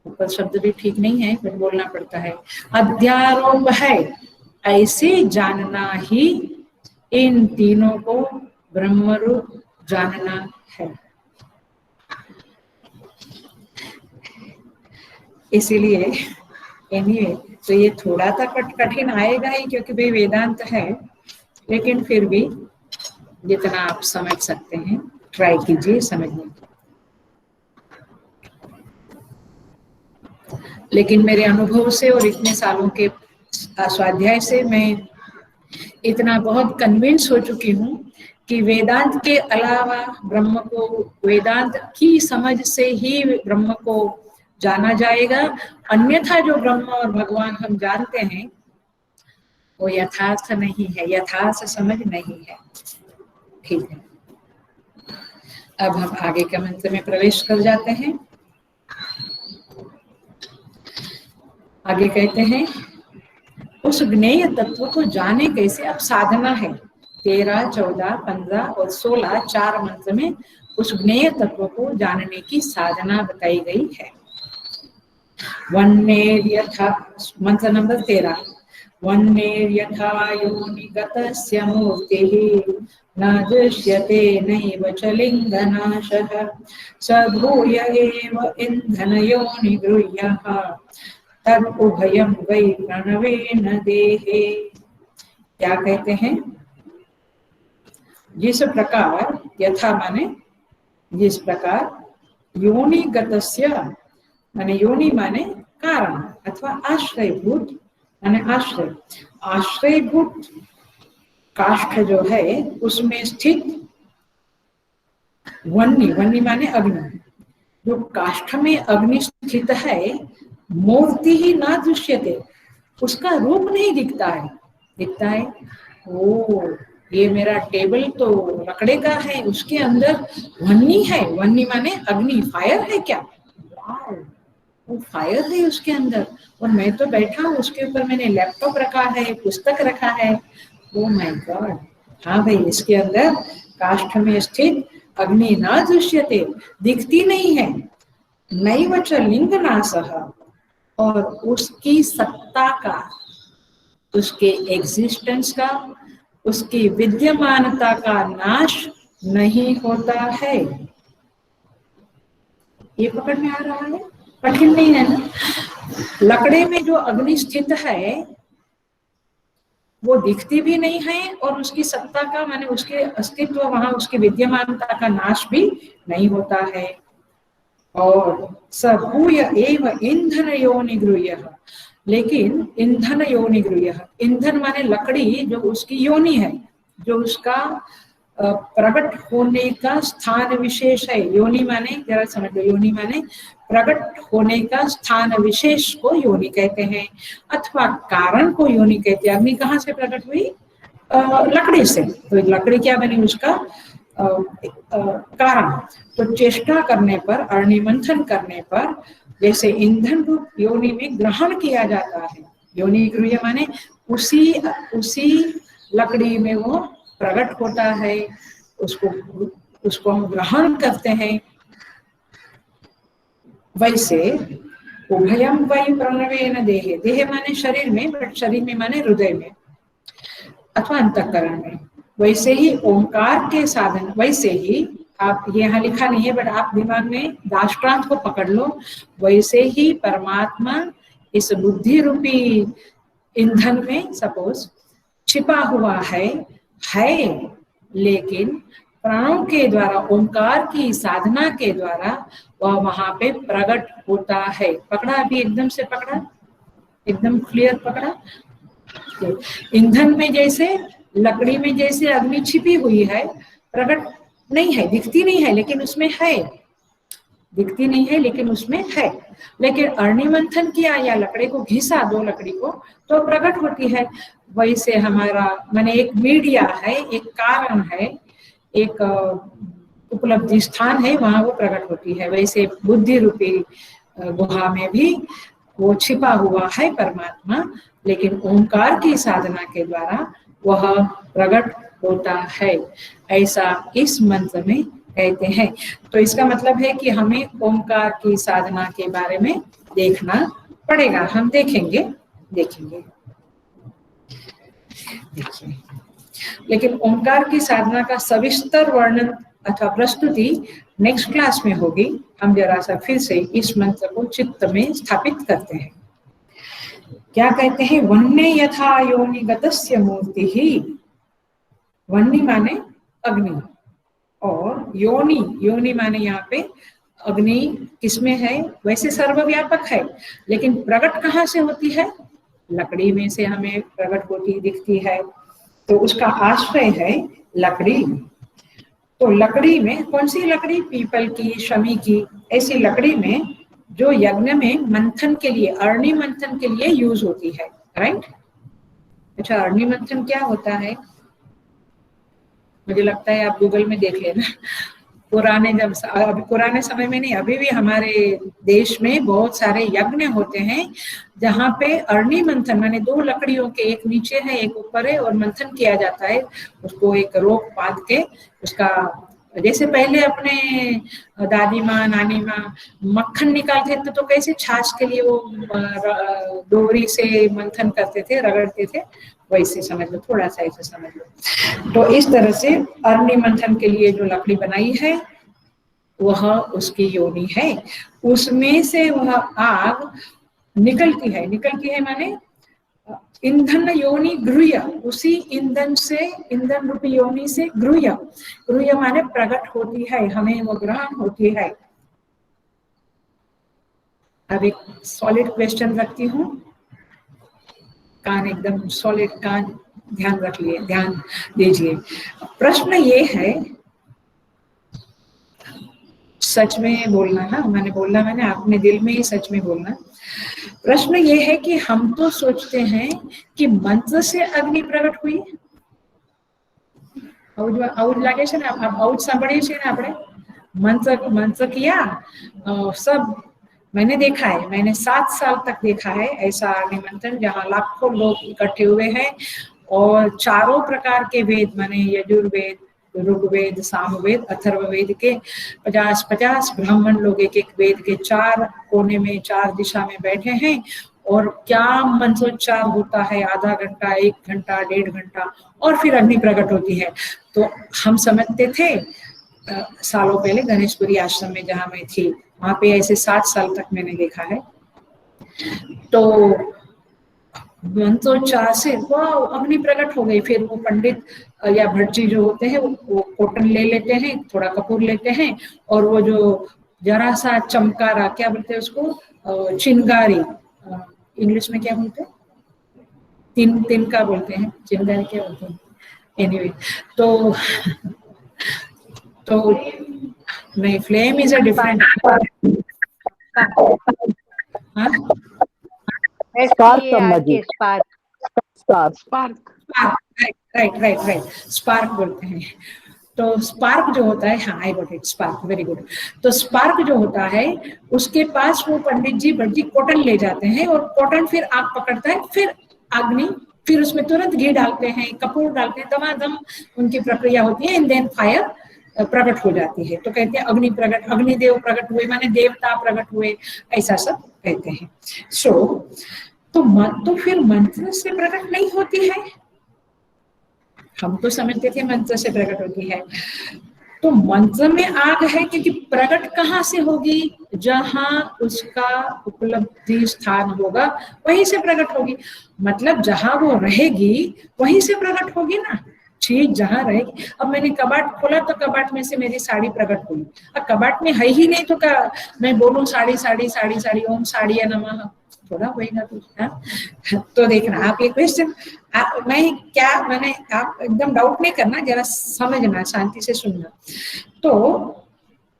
ऊपर शब्द भी ठीक नहीं है फिर बोलना पड़ता है। अध्यारोप है, ऐसे जानना ही इन तीनों को ब्रह्मरूप जानना है। इसीलिए एनीवे तो ये थोड़ा सा कठिन आएगा ही, क्योंकि भाई वेदांत है, लेकिन फिर भी जितना आप समझ सकते हैं ट्राई कीजिए समझने की। लेकिन मेरे अनुभव से और इतने सालों के स्वाध्याय से मैं इतना बहुत कन्विंस हो चुकी हूँ कि वेदांत के अलावा ब्रह्म को, वेदांत की समझ से ही ब्रह्म को जाना जाएगा। अन्यथा जो ब्रह्म और भगवान हम जानते हैं वो यथार्थ नहीं है, यथार्थ समझ नहीं है। ठीक है, अब हम आगे के मंत्र में प्रवेश कर जाते हैं। आगे कहते हैं उस ज्ञेय तत्व को जाने कैसे। अब साधना है 13, 14, 15 और 16 चार मंत्र में उस ज्ञेय तत्व को जानने की साधना बताई गई है। वन्नेर्यथा, मंत्र नंबर 13, वन्नेर्यथा योनिगतस्य मूर्तिः न दृश्यते नैव च लिङ्गनाशः स भूय एव इन्धनयोनिगृह्यः तदुभयं वै प्रणवेन देहे। क्या कहते हैं? जिस प्रकार, यथा माने जिस प्रकार, योनिगतस्य माने योनि माने कारण अथवा आश्रयभूत माने आश्रय, आश्रयभूत काष्ठ जो है उसमें स्थित वन्नी, वन्नी माने अग्नि, जो काष्ठ में अग्नि स्थित है, मूर्ति ही ना दृश्यते, उसका रूप नहीं दिखता है। दिखता है ओ ये मेरा टेबल तो लकड़े का है, उसके अंदर वन्नी है, वन्नी माने अग्नि, फायर है क्या? वाव, वो फायर है उसके अंदर, और मैं तो बैठा हूँ उसके ऊपर, मैंने लैपटॉप रखा है, पुस्तक रखा है। ओ माय गॉड, हाँ भाई, इसके अंदर काष्ठ में स्थित अग्नि ना दृश्यते, दिखती नहीं है। नैव च लिंगनाशः, और उसकी सत्ता का, उसके एग्जिस्टेंस का, उसकी विद्यमानता का नाश नहीं होता है। ये पकड़ में आ रहा है? कठिन नहीं है ना? लकड़े में जो अग्नि स्थित है वो दिखती भी नहीं है, और उसकी सत्ता का माने उसके अस्तित्व, वहां उसकी विद्यमानता का नाश भी नहीं होता है। और सभूय एव ईंधन योनिगृह्यः, लेकिन ईंधन योनिगृह्यः, ईंधन माने लकड़ी, जो उसकी योनि है, जो उसका प्रकट होने का स्थान विशेष है। योनि माने, जरा समझ लो, योनि माने प्रकट होने का स्थान विशेष को योनि कहते हैं, अथवा कारण को योनि कहते हैं। अग्नि कहाँ से प्रकट हुई? लकड़ी से। तो लकड़ी क्या बनी? उसका कारण। तो चेष्टा करने पर, अग्निमंथन करने पर, जैसे ईंधन रूप योनि में ग्रहण किया जाता है, योनि गृह्य माने उसी लकड़ी में वो प्रकट होता है, उसको हम ग्रहण करते हैं। वैसे उभयम वै प्रणवेन देहे, देह माने शरीर में, बट शरीर में माने हृदय में अथवा अंतःकरण में। वैसे ही ओंकार के साधन, वैसे ही, आप यहाँ लिखा नहीं है बट आप दिमाग में दाष्टान्त को पकड़ लो, वैसे ही परमात्मा इस बुद्धि रूपी ईंधन में सपोज छिपा हुआ है, लेकिन प्राणों के द्वारा, ओंकार की साधना के द्वारा वह वहां पे प्रकट होता है। पकड़ा? अभी एकदम से पकड़ा, एकदम क्लियर पकड़ा। ईंधन में जैसे, लकड़ी में जैसे अग्नि छिपी हुई है, प्रकट नहीं है, दिखती नहीं है, लेकिन उसमें है, दिखती नहीं है लेकिन उसमें है। लेकिन अग्निमंथन किया या लकड़ी को घिसा, दो लकड़ी को, तो प्रकट होती है। वैसे हमारा माने एक मीडिया है, एक कारण है, एक उपलब्धि स्थान है, वहां वो प्रकट होती है। वैसे बुद्धि रूपी गुहा में भी वो छिपा हुआ है परमात्मा, लेकिन ओंकार की साधना के द्वारा वह प्रकट होता है। ऐसा इस मंत्र में कहते हैं। तो इसका मतलब है कि हमें ओमकार की साधना के बारे में देखना पड़ेगा। हम देखेंगे देखिए, लेकिन ओमकार की साधना का सविस्तर वर्णन अथवा प्रस्तुति नेक्स्ट क्लास में होगी। हम जरा सा फिर से इस मंत्र को चित्त में स्थापित करते हैं। क्या कहते हैं? वन्य यथा योनि गतस्य मूर्ति ही। वन्य माने अग्नि, और योनि, योनि माने यहाँ पे अग्नि किसमें है? वैसे सर्वव्यापक है, लेकिन प्रकट कहाँ से होती है? लकड़ी में से हमें प्रकट होती दिखती है, तो उसका आश्रय है लकड़ी। तो लकड़ी में कौन सी लकड़ी? पीपल की, शमी की, ऐसी लकड़ी में जो यज्ञ में मंथन के लिए, अग्नि मंथन के लिए यूज होती है, राइट? अच्छा, अग्नि मंथन क्या होता है? मुझे लगता है आप गूगल में देख लेना। पुराने जब पुराने समय में नहीं, अभी भी हमारे देश में बहुत सारे यज्ञ होते हैं जहाँ पे अग्नि मंथन माने दो लकड़ियों के, एक नीचे है एक ऊपर है, और मंथन किया जाता है उसको एक रोप बांध के। उसका जैसे पहले अपने दादी माँ नानी माँ मक्खन निकालते थे तो कैसे छाछ के लिए वो डोरी से मंथन करते थे, रगड़ते थे, वैसे समझ लो, थोड़ा सा ऐसे समझ लो। तो इस तरह से अग्नि मंथन के लिए जो लकड़ी बनाई है वह उसकी योनि है। उसमें से वह आग निकलती है। निकलती है माने ईंधन योनि गृह्य, उसी ईंधन से, ईंधन रूपी योनि से गृह्य, गृह्य माने प्रकट होती है, हमें वो ग्रहण होती है। अब एक सॉलिड क्वेश्चन रखती हूँ, कान एकदम सॉलिड, कान ध्यान रख लिए, ध्यान दीजिए। प्रश्न ये है, सच में बोलना ना, मैंने अपने दिल में ही सच में बोलना। प्रश्न ये है कि हम तो सोचते हैं कि मंत्र से अग्नि प्रकट हुई। आउट लागे छे ने, आउट सांभळीए छे ने आपणे, मंत्र किया सब। मैंने देखा है, मैंने 7 साल तक देखा है ऐसा अग्नि मंथन जहाँ लाखों लोग इकट्ठे हुए हैं और चारों प्रकार के वेद माने यजुर्वेद, ऋग्वेद, सामवेद, अथर्ववेद के 50-50 ब्राह्मण लोग एक एक वेद के 4 कोने में, 4 दिशा में बैठे हैं, और क्या मंत्रोच्चार होता है, आधा घंटा, 1 घंटा, 1.5 घंटा, और फिर अग्नि प्रकट होती है। तो हम समझते थे सालों पहले गणेशपुरी आश्रम में जहाँ मैं थी, वहां पे ऐसे 7 साल तक मैंने देखा है। तो मंत्रोच्चार से वाह अग्नि प्रकट हो गई। फिर वो पंडित या भटजी जो होते हैं वो कॉटन ले लेते हैं, थोड़ा कपूर लेते हैं, और वो जो जरा सा चमकारा, क्या बोलते हैं उसको, चिंगारी, इंग्लिश में क्या बोलते हैं, तिनका बोलते हैं, चिंगारी क्या बोलते हैं, एनीवे। तो नहीं, flame is a different, right, spark बोलते हैं। तो स्पार्क जो होता है, हाँ I got it, spark, very good. तो स्पार्क जो होता है उसके पास वो पंडित जी भटजी कॉटन ले जाते हैं, और कॉटन फिर आग पकड़ता है, फिर अग्नि, फिर उसमें तुरंत घी डालते हैं, कपूर डालते हैं, दमादम उनकी प्रक्रिया होती है, एंड देन फायर प्रकट हो जाती है। तो कहते हैं अग्नि प्रकट, अग्निदेव प्रकट हुए माने देवता प्रकट हुए, ऐसा सब कहते हैं। तो फिर मंत्र से प्रकट नहीं होती है? हम तो समझते थे मंत्र से प्रकट होती है। तो मंत्र में आग है क्योंकि प्रकट कहाँ से होगी? जहां उसका उपलब्धि स्थान होगा वहीं से प्रकट होगी। मतलब जहां वो रहेगी वहीं से प्रकट होगी ना, चीज जहां रहेगी। अब मैंने कबाट खोला तो कबाट में से मेरी साड़ी प्रकट हुई। अब कबाट में है ही नहीं तो क्या मैं बोलूं साड़ी साड़ी साड़ी साड़ी, ओम साड़िया नमः, थोड़ा होएगा तो। तो देखना आप ये क्वेश्चन, मैंने आप एकदम डाउट नहीं करना, जरा समझना, शांति से सुनना। तो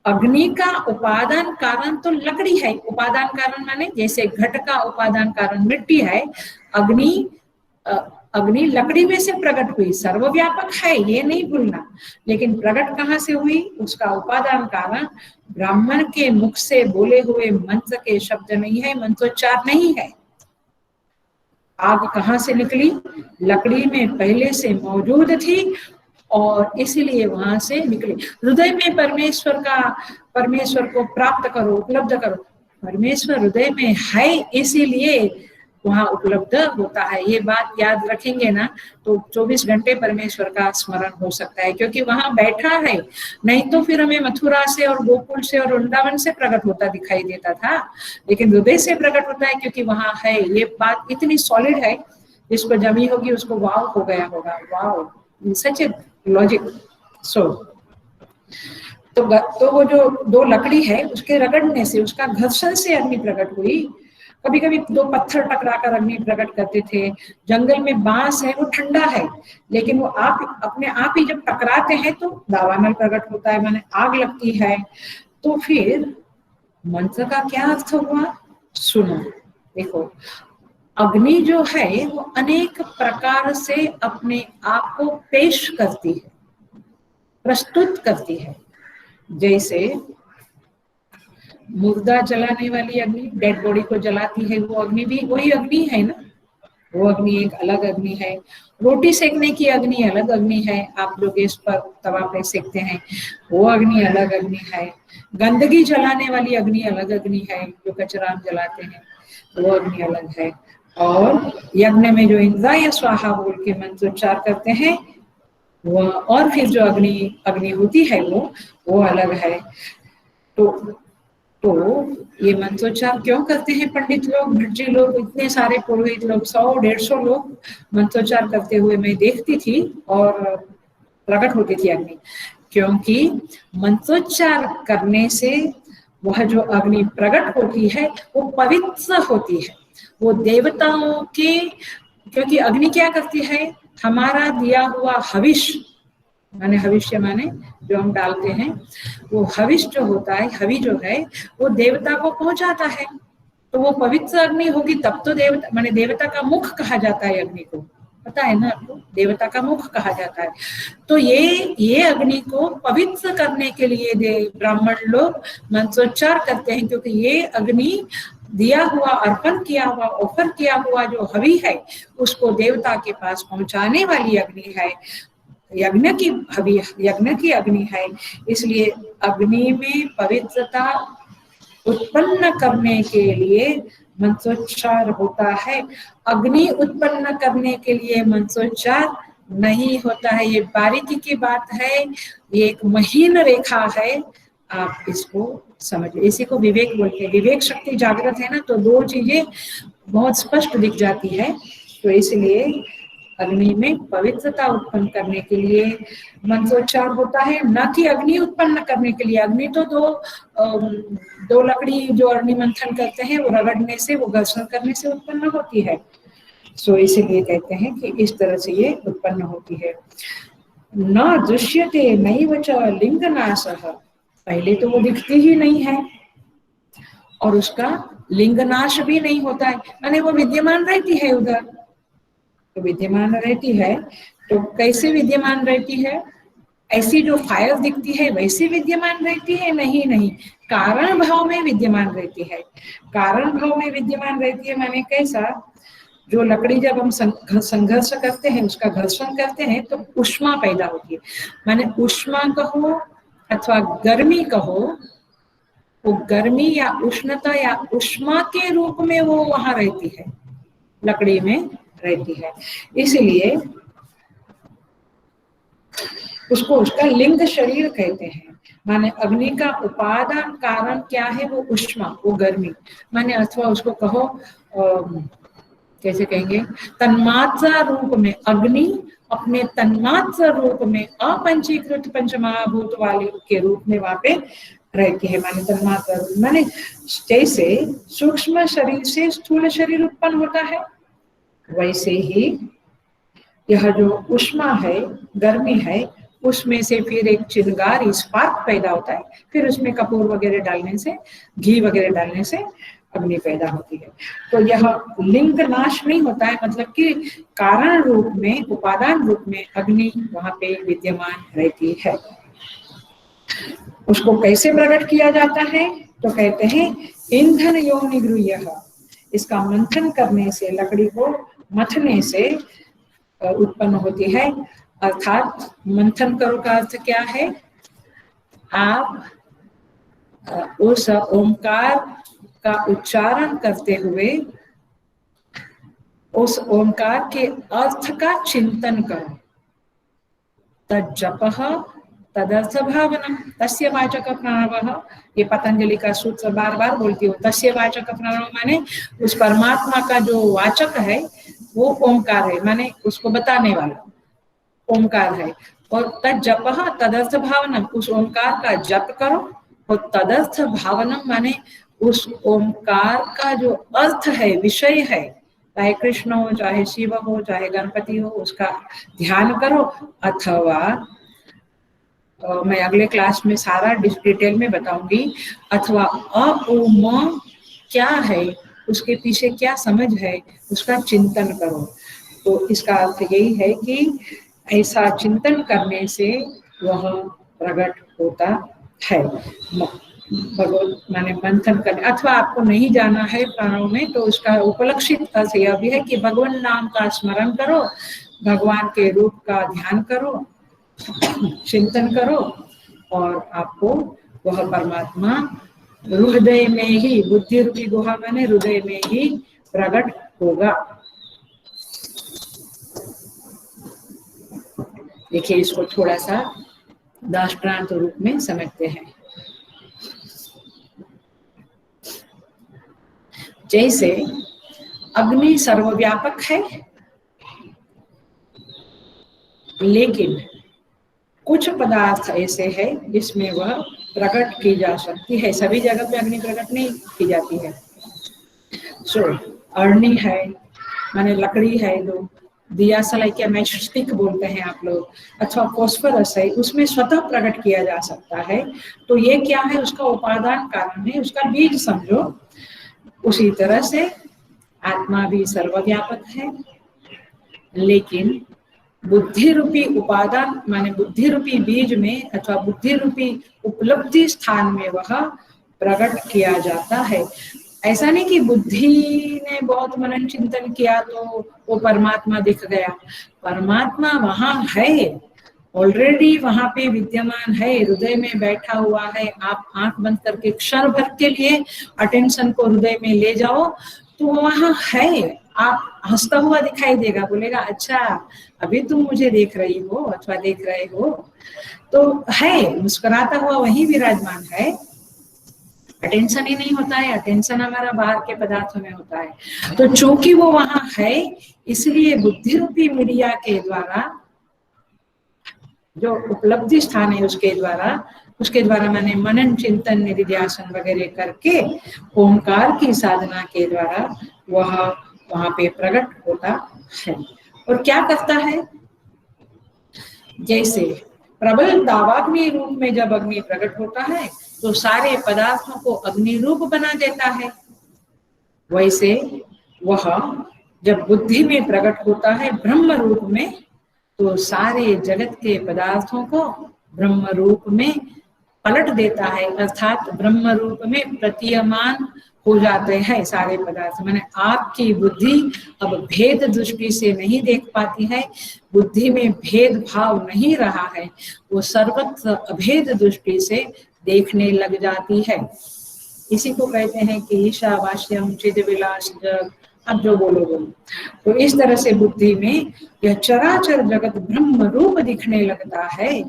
अग्नि का उपादान कारण तो लकड़ी है। उपादान कारण माने जैसे घट का उपादान कारण मिट्टी है, अग्नि लकड़ी में से प्रकट हुई, सर्वव्यापक है ये नहीं भूलना। लेकिन प्रकट कहाँ से हुई? उसका उपादान कारण ब्राह्मण के मुख से बोले हुए मंत्र के शब्द नहीं है, मंत्रोच्चार नहीं है। आग कहाँ से निकली? लकड़ी में पहले से मौजूद थी, और इसीलिए वहां से निकले। हृदय में परमेश्वर को प्राप्त करो, उपलब्ध करो। परमेश्वर हृदय में है, इसीलिए वहां उपलब्ध होता है। ये बात याद रखेंगे ना तो 24 घंटे परमेश्वर का स्मरण हो सकता है, क्योंकि वहां बैठा है। नहीं तो फिर हमें मथुरा से और गोकुल से और वृंदावन से प्रकट होता दिखाई देता था, लेकिन हृदय से प्रकट होता है क्योंकि वहां है। ये बात इतनी सॉलिड है, जिसको जमी होगी उसको वाव हो गया होगा। वाव, सच लॉजिक। सो तो वो जो दो लकड़ी है उसके रगड़ने से, उसका घर्षण से अग्नि प्रकट हुई। कभी कभी दो पत्थर टकराकर अग्नि प्रकट करते थे। जंगल में बांस है, वो ठंडा है, लेकिन वो आप अपने आप ही जब टकराते हैं तो दावानल प्रकट होता है, माने आग लगती है। तो फिर मंत्र का क्या अर्थ हुआ, सुनो। देखो, अग्नि जो है वो अनेक प्रकार से अपने आप को पेश करती है, प्रस्तुत करती है। जैसे मुर्दा जलाने वाली अग्नि, डेड बॉडी को जलाती है, वो अग्नि भी वही अग्नि है ना। वो अग्नि एक अलग अग्नि है। रोटी सेकने की अग्नि अलग अग्नि है, आप जो गैस पर तवा पे सेकते हैं वो अग्नि अलग अग्नि है। गंदगी जलाने वाली अग्नि अलग अग्नि है, जो कचरा हम जलाते हैं वो अग्नि अलग है। और यज्ञ में जो इंद्राय स्वाहा बोल के मंत्रोच्चार करते हैं वो, और फिर जो अग्नि होती है वो अलग है। तो ये मंत्रोच्चार क्यों करते हैं पंडित लोग, भटजी लोग, इतने सारे पुरोहित लोग, 100-150 लोग मंत्रोच्चार करते हुए मैं देखती थी, और प्रकट होती थी अग्नि। क्योंकि मंत्रोच्चार करने से वह जो अग्नि प्रकट होती है वो पवित्र होती है, वो देवताओं के। क्योंकि अग्नि क्या करती है, हमारा दिया हुआ हविष्य, माने भविष्य माने जो हम डालते हैं, वो हविष जो होता है, हवि जो है वो देवता को पहुंचाता है। तो वो पवित्र अग्नि होगी तब तो देवता, माने देवता का मुख कहा जाता है अग्नि को, पता है ना आपको, देवता का मुख कहा जाता है। तो ये अग्नि को पवित्र करने के लिए ब्राह्मण लोग मंत्रोच्चार करते हैं, क्योंकि ये अग्नि दिया हुआ, अर्पण किया हुआ, ऑफर किया हुआ जो हवि है उसको देवता के पास पहुंचाने वाली अग्नि है। यज्ञ की अग्नि है। इसलिए अग्नि में पवित्रता उत्पन्न करने के लिए मंत्रोच्चार होता है। अग्नि उत्पन्न करने के लिए मंत्रोच्चार नहीं होता है। ये बारीकी की बात है, ये एक महीन रेखा है, आप इसको समझिए। इसी को विवेक बोलते हैं। विवेक शक्ति जागृत है ना, तो दो चीजें बहुत स्पष्ट दिख जाती है। तो इसलिए अग्नि में पवित्रता उत्पन्न करने के लिए मंत्रोच्चार होता है, न कि अग्नि उत्पन्न करने के लिए। अग्नि तो दो लकड़ी जो अग्नि मंथन करते हैं वो रगड़ने से, वो घर्षण करने से उत्पन्न होती है। सो इसीलिए कहते हैं कि इस तरह से ये उत्पन्न होती है। न दृश्यते नैव च लिंगनाशः, पहले तो वो दिखती ही नहीं है और उसका लिंगनाश भी नहीं होता है, माने वो विद्यमान रहती है उधर। तो विद्यमान रहती है तो कैसे विद्यमान रहती है, ऐसी जो फायर दिखती है वैसी विद्यमान रहती है? नहीं नहीं, कारण भाव में विद्यमान रहती है। कारण भाव में विद्यमान रहती है माने कैसा, जो लकड़ी जब हम संघर्ष करते हैं, उसका घर्षण करते हैं तो ऊष्मा पैदा होती है। माने ऊष्मा कहो अथवा गर्मी कहो, वो गर्मी या उष्णता या ऊष्मा के रूप में वो वहां रहती है, लकड़ी में रहती है। इसलिए उसको उसका लिंग शरीर कहते हैं। माने अग्नि का उपादान कारण क्या है, वो ऊष्मा, वो गर्मी। माने अथवा उसको कहो कैसे कहेंगे, तन्मात्रा रूप में अग्नि अपने तन्मात्रा रूप में अपंचीकृत पंचमहाभूत वाले के रूप में वहां पे रहती है। माने तन्मात्रा, माने जैसे सूक्ष्म शरीर से स्थूल शरीर उत्पन्न होता है, वैसे ही यह जो ऊष्मा है, गर्मी है, उसमें से फिर एक चिंगारी स्पार्क पैदा होता है, फिर उसमें कपूर वगैरह डालने से, घी वगैरह डालने से अग्नि पैदा होती है। तो यह लिंग नाश नहीं होता है, मतलब कि कारण रूप में, उपादान रूप में अग्नि वहां पे विद्यमान रहती है। उसको कैसे प्रकट किया जाता है, तो कहते हैं ईंधन योनि गृह्यः, इसका मंथन करने से, लकड़ी को मथने से उत्पन्न होती है। अर्थात मंथन करो का अर्थ क्या है, आप उस ओंकार का उच्चारण करते हुए उस ओंकार के अर्थ का चिंतन करो। तज्जपः तदर्थ भावनम तस्य वाचक प्रणवः, ये पतंजलि का सूत्र बार बार बोलती हूँ। तस्य वाचक प्रणव माने उस परमात्मा का जो वाचक है वो ओंकार है, माने उसको बताने वाला ओंकार है। और तज्जपः तदर्थ भावनम, उस ओंकार का जप करो। और तदर्थ भावनम माने उस ओंकार का जो अर्थ है, विषय है, चाहे कृष्ण हो, चाहे शिव हो, चाहे गणपति हो, उसका ध्यान करो। अथवा मैं अगले क्लास में सारा डिटेल में बताऊंगी। अथवा अ क्या है, उसके पीछे क्या समझ है, उसका चिंतन करो। तो इसका अर्थ यही है कि ऐसा चिंतन करने से वह प्रकट होता है। भगवत माने मंथन करने, अथवा आपको नहीं जाना है प्राणों में, तो उसका उपलक्षित अर्थ यह भी है कि भगवान नाम का स्मरण करो, भगवान के रूप का ध्यान करो, चिंतन करो, और आपको वह परमात्मा हृदय में ही, बुद्धि रूपी गुहा माने हृदय में ही प्रकट होगा। देखिए, इसको थोड़ा सा दृष्टांत रूप में समझते हैं। जैसे अग्नि सर्वव्यापक है, लेकिन कुछ पदार्थ ऐसे हैं जिसमें वह प्रकट की जा सकती है। सभी जगह पे अग्नि प्रकट नहीं की जाती है। अग्नि है माने लकड़ी है, दो दिया सलाई क्या मैच स्टिक बोलते हैं आप लोग, अथवा फॉस्फोरस है, उसमें स्वतः प्रकट किया जा सकता है। तो ये क्या है, उसका उपादान कारण है, उसका बीज समझो। उसी तरह से आत्मा भी सर्वव्यापक है, लेकिन बुद्धि रूपी उपादान माने बुद्धि रूपी बीज में अथवा बुद्धि रूपी उपलब्धि स्थान में वह प्रकट किया जाता है। ऐसा नहीं कि बुद्धि ने बहुत मनन चिंतन किया तो वो परमात्मा दिख गया। परमात्मा वहां है, ऑलरेडी वहां पे विद्यमान है, हृदय में बैठा हुआ है। आप आंख बंद करके क्षण भर के लिए अटेंशन को हृदय में ले जाओ तो वहां है। आप हंसता हुआ दिखाई देगा, बोलेगा अच्छा अभी तुम मुझे देख रही हो अथवा देख रहे हो, तो है, मुस्कुराता हुआ वही विराजमान है। अटेंशन ही नहीं होता है, अटेंशन हमारा बाहर के पदार्थों में होता है। तो चूंकि वो वहां है, इसलिए बुद्धि रूपी मीडिया के द्वारा जो उपलब्धि स्थान है उसके द्वारा मैंने मनन चिंतन निधिध्यासन वगैरह करके ओंकार की साधना के द्वारा वह वहां पे प्रकट होता है। और क्या करता है, जैसे प्रबल दावाग्नि रूप में जब अग्नि प्रकट होता है तो सारे पदार्थों को अग्नि रूप बना देता है। वैसे वह जब बुद्धि में प्रकट होता है ब्रह्म रूप में, तो सारे जगत के पदार्थों को ब्रह्म रूप में पलट देता है, अर्थात ब्रह्म रूप में प्रतीयमान हो जाते हैं सारे पदार्थ। मैंने आपकी बुद्धि अब भेद दृष्टि से नहीं देख पाती है, बुद्धि में भेद भाव नहीं रहा है, वो सर्वत्र अभेद दृष्टि से देखने लग जाती है। इसी को कहते हैं कि ईशावास्यम चिद्विलास जग, अब जो बोलो बोलो। तो इस तरह से बुद्धि में यह चराचर जगत ब्रह्म रूप दिखने लगता है।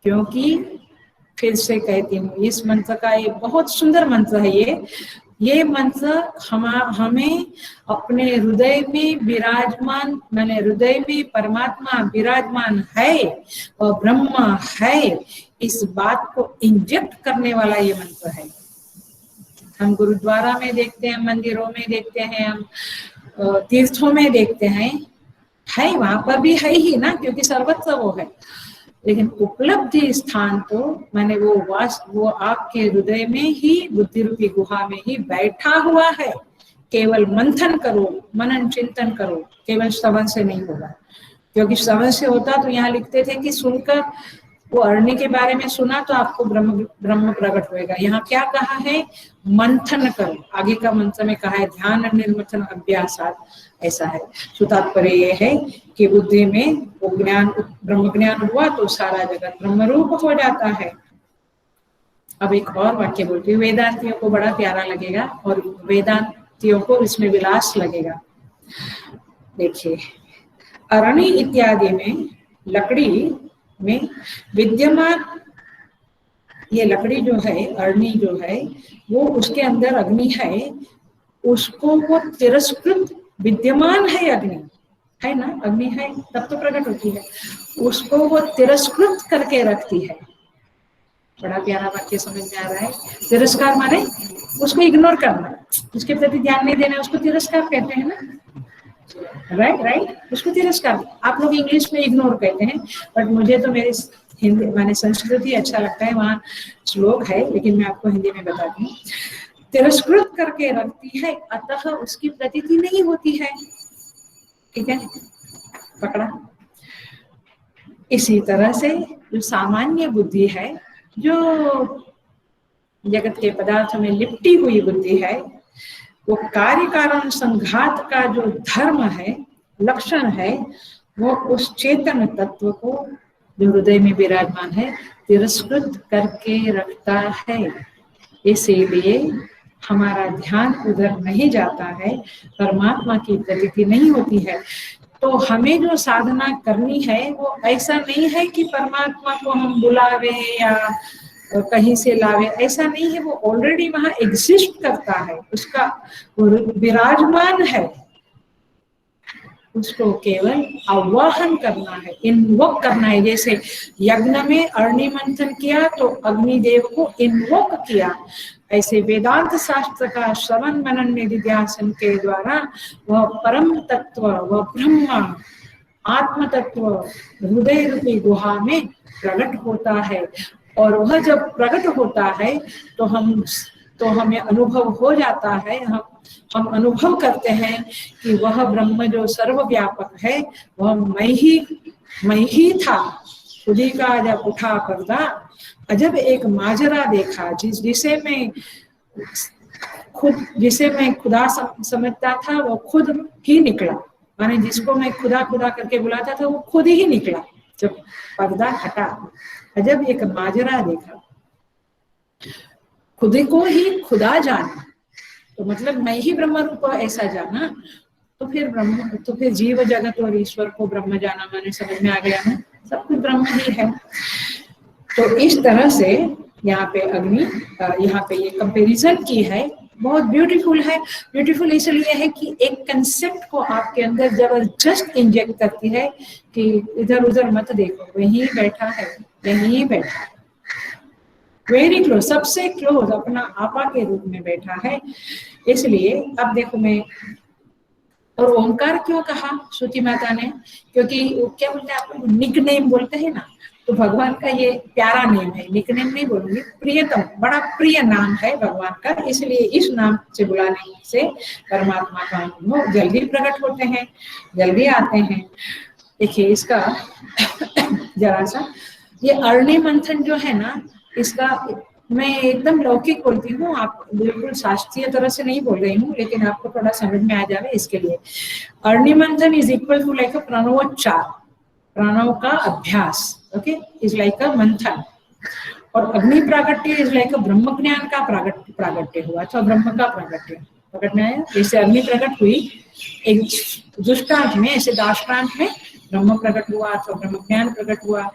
क्योंकि फिर से कहती हूँ, इस मंत्र का ये बहुत सुंदर मंत्र है। ये मंत्र हमें अपने हृदय में विराजमान, मैंने हृदय में परमात्मा विराजमान है और ब्रह्म है, इस बात को इंजेक्ट करने वाला ये मंत्र है। हम गुरुद्वारा में देखते हैं, मंदिरों में देखते हैं, हम तीर्थों में देखते हैं, है वहां पर भी है ही ना, क्योंकि सर्वत्र वो है। लेकिन उपलब्धि स्थान तो माने वो आपके हृदय में ही, बुद्धि रूपी गुहा में ही बैठा हुआ है। केवल मंथन करो, मनन चिंतन करो, केवल श्रवण से नहीं होगा। क्योंकि श्रवण से होता तो यहाँ लिखते थे कि सुनकर वो अग्नि के बारे में सुना तो आपको ब्रह्म प्रकट होएगा। यहाँ क्या कहा है, मंथन करो। आगे का मंत्र में कहा है ध्यान निर्मथन अभ्यासात, ऐसा है। तो तात्पर्य ये है कि बुद्धि में वो ज्ञान, ब्रह्म ज्ञान हुआ तो सारा जगत ब्रह्म रूप हो जाता है। अब एक और वाक्य बोलती हूँ, वेदांतियों को बड़ा प्यारा लगेगा और वेदांतियों को इसमें विलास लगेगा। देखिए, अरणि इत्यादि में लकड़ी में विद्यमान, ये लकड़ी जो है, अरणि जो है, वो उसके अंदर अग्नि है, उसको वो तिरस्कृत, विद्यमान है अग्नि, है ना, अग्नि है तब तो प्रकट होती है, उसको वो तिरस्कृत करके रखती है। बड़ा प्यारा वाक्य समझ में आ रहा है। तिरस्कार माने उसको इग्नोर करना, उसके प्रति ध्यान नहीं देना, उसको तिरस्कार कहते हैं ना, राइट, उसको तिरस्कार। आप लोग इंग्लिश में इग्नोर कहते हैं, बट मुझे तो मेरी हिंदी माने संस्कृति अच्छा लगता है, वहाँ श्लोक है, लेकिन मैं आपको हिंदी में बताती हूँ। तिरस्कृत करके रखती है, अतः उसकी प्रतीति नहीं होती है। ठीक है, पकड़ा। इसी तरह से जो सामान्य बुद्धि है, जो जगत के पदार्थ में लिपटी हुई बुद्धि है, वो कार्य कारण संघात का जो धर्म है, लक्षण है, वो उस चेतन तत्व को जो हृदय में विराजमान है तिरस्कृत करके रखता है। इसीलिए हमारा ध्यान उधर नहीं जाता है, परमात्मा की प्रतीति नहीं होती है। तो हमें जो साधना करनी है वो ऐसा नहीं है कि परमात्मा को हम बुलावे या कहीं से लावे, ऐसा नहीं है, वो ऑलरेडी वहां एग्जिस्ट करता है, उसका विराजमान है, उसको केवल आवाहन करना है, इन्वोक करना है। जैसे यज्ञ में अग्नि मंथन किया तो अग्निदेव को इन्वोक किया, ऐसे वेदांत शास्त्र का श्रवण मनन निधिध्यासन के द्वारा वह परम तत्व, वह ब्रह्म आत्म तत्व हृदय रूपी गुहा में प्रकट होता है। और वह जब प्रकट होता है तो हमें अनुभव हो जाता है, हम अनुभव करते हैं कि वह ब्रह्म जो सर्वव्यापक है वह मैं ही था। खुदी का जब उठा पर्दा, जब एक माजरा देखा जिसे मैं खुदा समझता था, वो खुद ही निकला, माने जिसको मैं खुदा खुदा करके बुलाता था वो खुद ही निकला जब पर्दा हटा। जब एक माजरा देखा, खुद को ही खुदा जाना, तो मतलब मैं ही ब्रह्म रूप ऐसा जाना, तो फिर जीव जगत और ईश्वर को ब्रह्म जाना माने समझ में आ गया ना, सब कुछ ब्रह्म ही है। तो इस तरह से यहाँ पे अग्नि, यहाँ पे ये कंपैरिजन की है, बहुत ब्यूटीफुल है। ब्यूटीफुल इसलिए है कि एक कंसेप्ट को आपके अंदर जबरदस्त इंजेक्ट करती है कि इधर उधर मत देखो, वहीं बैठा है, यहीं बैठा है, वेरी क्लोज, सबसे क्लोज, अपना आपा के रूप में बैठा है। इसलिए अब देखो मैं, और ओंकार क्यों कहा श्रुति माता ने, क्योंकि वो क्या बोलते हैं, आप निक नेम बोलते हैं ना, तो भगवान का ये प्यारा नेम है, निक नेम नहीं बोलूंगी, प्रियतम, बड़ा प्रिय नाम है भगवान का, इसलिए इस नाम से बुलाने से परमात्मा का अनुभव जल्दी प्रकट होते हैं, जल्दी आते हैं। देखिए इसका जरा सा ये अरणि मंथन जो है ना, इसका मैं एकदम लौकिक बोलती हूँ, आप बिल्कुल शास्त्रीय तरह से नहीं बोल रही हूँ, लेकिन आपको थोड़ा समझ में आ जाए इसके लिए। अरणि मंथन is equal to like a प्रणवोच्चार, प्रणव का अभ्यास, ओके, इज लाइक अ मंथन। और अग्नि प्रागट्य इज लाइक अ ब्रह्म ज्ञान का प्रागट्य हुआ, तो ब्रह्म का प्रागट्य प्रकट में आया। जैसे अग्नि प्रकट हुई एक दुष्टांत में, ऐसे दाष्टांत में ब्रह्म प्रकट हुआ, तो ब्रह्म ज्ञान प्रकट हुआ।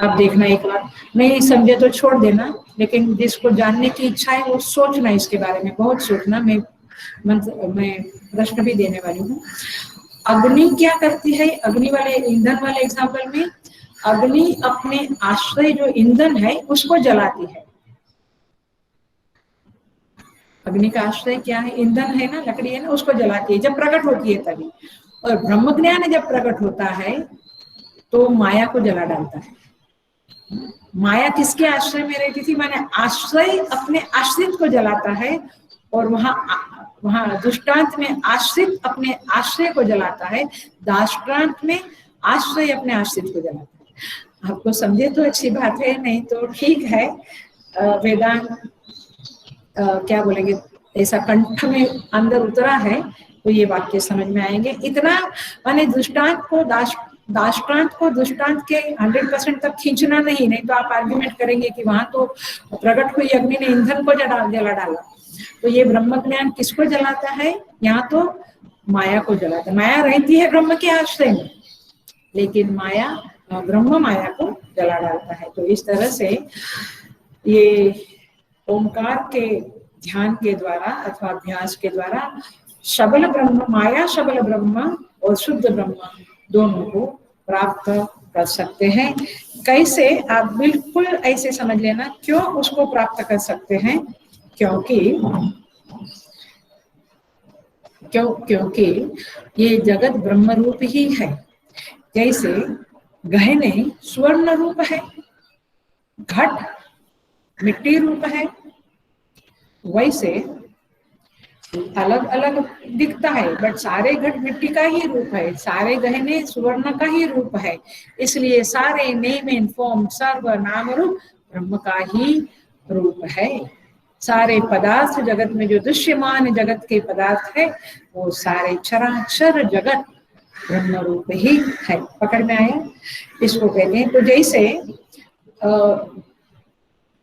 अब देखना, एक बार नहीं समझे तो छोड़ देना, लेकिन जिसको जानने की इच्छा है वो सोचना, इसके बारे में बहुत सोचना। मैं प्रश्न भी देने वाली हूँ। अग्नि क्या करती है, अग्नि वाले ईंधन वाले एग्जाम्पल में अग्नि अपने आश्रय जो ईंधन है उसको जलाती है। अग्नि का आश्रय क्या है, ईंधन है ना, लकड़ी है ना, उसको जलाती है जब प्रकट होती है तभी। और ब्रह्म ज्ञान जब प्रकट होता है तो माया को जला डालता है। माया किसके आश्रय में रहती थी, माने आश्रय अपने आश्रित को जलाता है, और वहां दुष्टांत में आश्रित अपने आश्रय को जलाता है, दाष्टांत में आश्रय अपने आश्रित को जलाता है। आपको समझे तो अच्छी बात है, नहीं तो ठीक है। वेदांत क्या बोलेंगे, ऐसा कंठ में अंदर उतरा है तो ये वाक्य समझ में आएंगे। इतना माने दृष्टांत को दाष्टान्त को दुष्टांत के 100% तक खींचना नहीं, नहीं तो आप आर्ग्यूमेंट करेंगे कि वहां तो प्रकट हुई अग्नि ने ईंधन को जला डाला। तो ये ब्रह्म ज्ञान किसको जलाता है? यहाँ तो माया को जलाता है। माया रहती है ब्रह्म के आश्रय में, लेकिन माया ब्रह्म माया को जला डालता है। तो इस तरह से ये ओंकार के ध्यान के द्वारा अथवा अभ्यास के द्वारा सबल ब्रह्म, माया सबल ब्रह्म और शुद्ध ब्रह्म दोनों को प्राप्त कर सकते हैं। कैसे? आप बिल्कुल ऐसे समझ लेना। क्यों उसको प्राप्त कर सकते हैं? क्योंकि ये जगत ब्रह्म रूप ही है। जैसे गहने स्वर्ण रूप है, घट मिट्टी रूप है, वैसे अलग अलग दिखता है बट सारे घट मिट्टी का ही रूप है, सारे गहने स्वर्ण का ही रूप है। इसलिए सारे नेम एंड फॉर्म सर्व नाम रूप ब्रह्म का ही रूप है। सारे पदार्थ जगत में जो दृश्यमान जगत के पदार्थ है वो सारे चराचर जगत ब्रह्म रूप ही है। पकड़ में आया? इसको कहते हैं। तो जैसे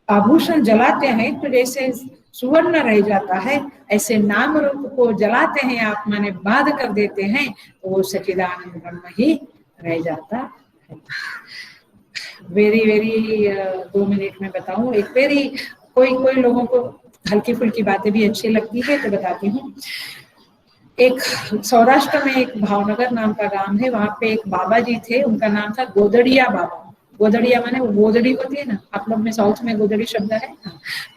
आभूषण जलाते हैं तो जैसे सुवर्ण रह जाता है, ऐसे नाम रूप को जलाते हैं आप, माने बाध कर देते हैं, तो वो सच्चिदानंद ब्रह्म ही रह जाता है। वेरी 2 मिनट में बताऊं। एक वेरी कोई लोगों को हल्की फुल्की बातें भी अच्छी लगती है तो बताती हूँ। एक सौराष्ट्र में एक भावनगर नाम का गांव है, वहां पे एक बाबा जी थे, उनका नाम था गोदड़िया बाबा। गोदड़िया माने वो गोदड़ी होती है ना, आप लोग में साउथ में गोदड़ी शब्द है,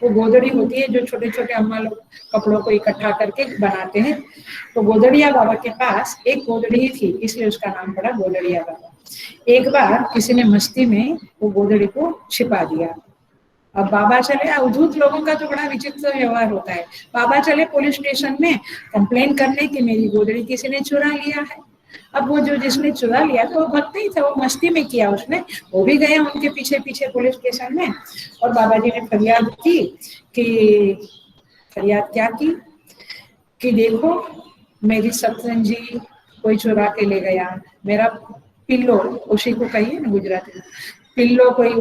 वो गोदड़ी होती है जो छोटे छोटे अम्मा लोग कपड़ों को इकट्ठा करके बनाते हैं। तो गोदड़िया बाबा के पास एक गोदड़ी थी, इसलिए उसका नाम पड़ा गोदड़िया बाबा। एक बार किसी ने मस्ती में वो गोदड़ी को छिपा दिया। अब बाबा चले, अवधूत लोगों का तो बड़ा विचित्र व्यवहार होता है। बाबा चले पुलिस स्टेशन में कंप्लेन करने कि मेरी गोदड़ी किसी ने चुरा लिया है। अब वो जो जिसने चुरा लिया तो वो भक्त ही था, वो मस्ती में किया उसने, वो भी गया उनके पीछे पीछे पुलिस स्टेशन में। और बाबा जी ने फरियाद की कि फरियाद क्या की कि देखो मेरी सतरंजी कोई चुरा के ले गया, मेरा पिल्लो, उसी को कहिए ना गुजराती में, पिल्लो कोई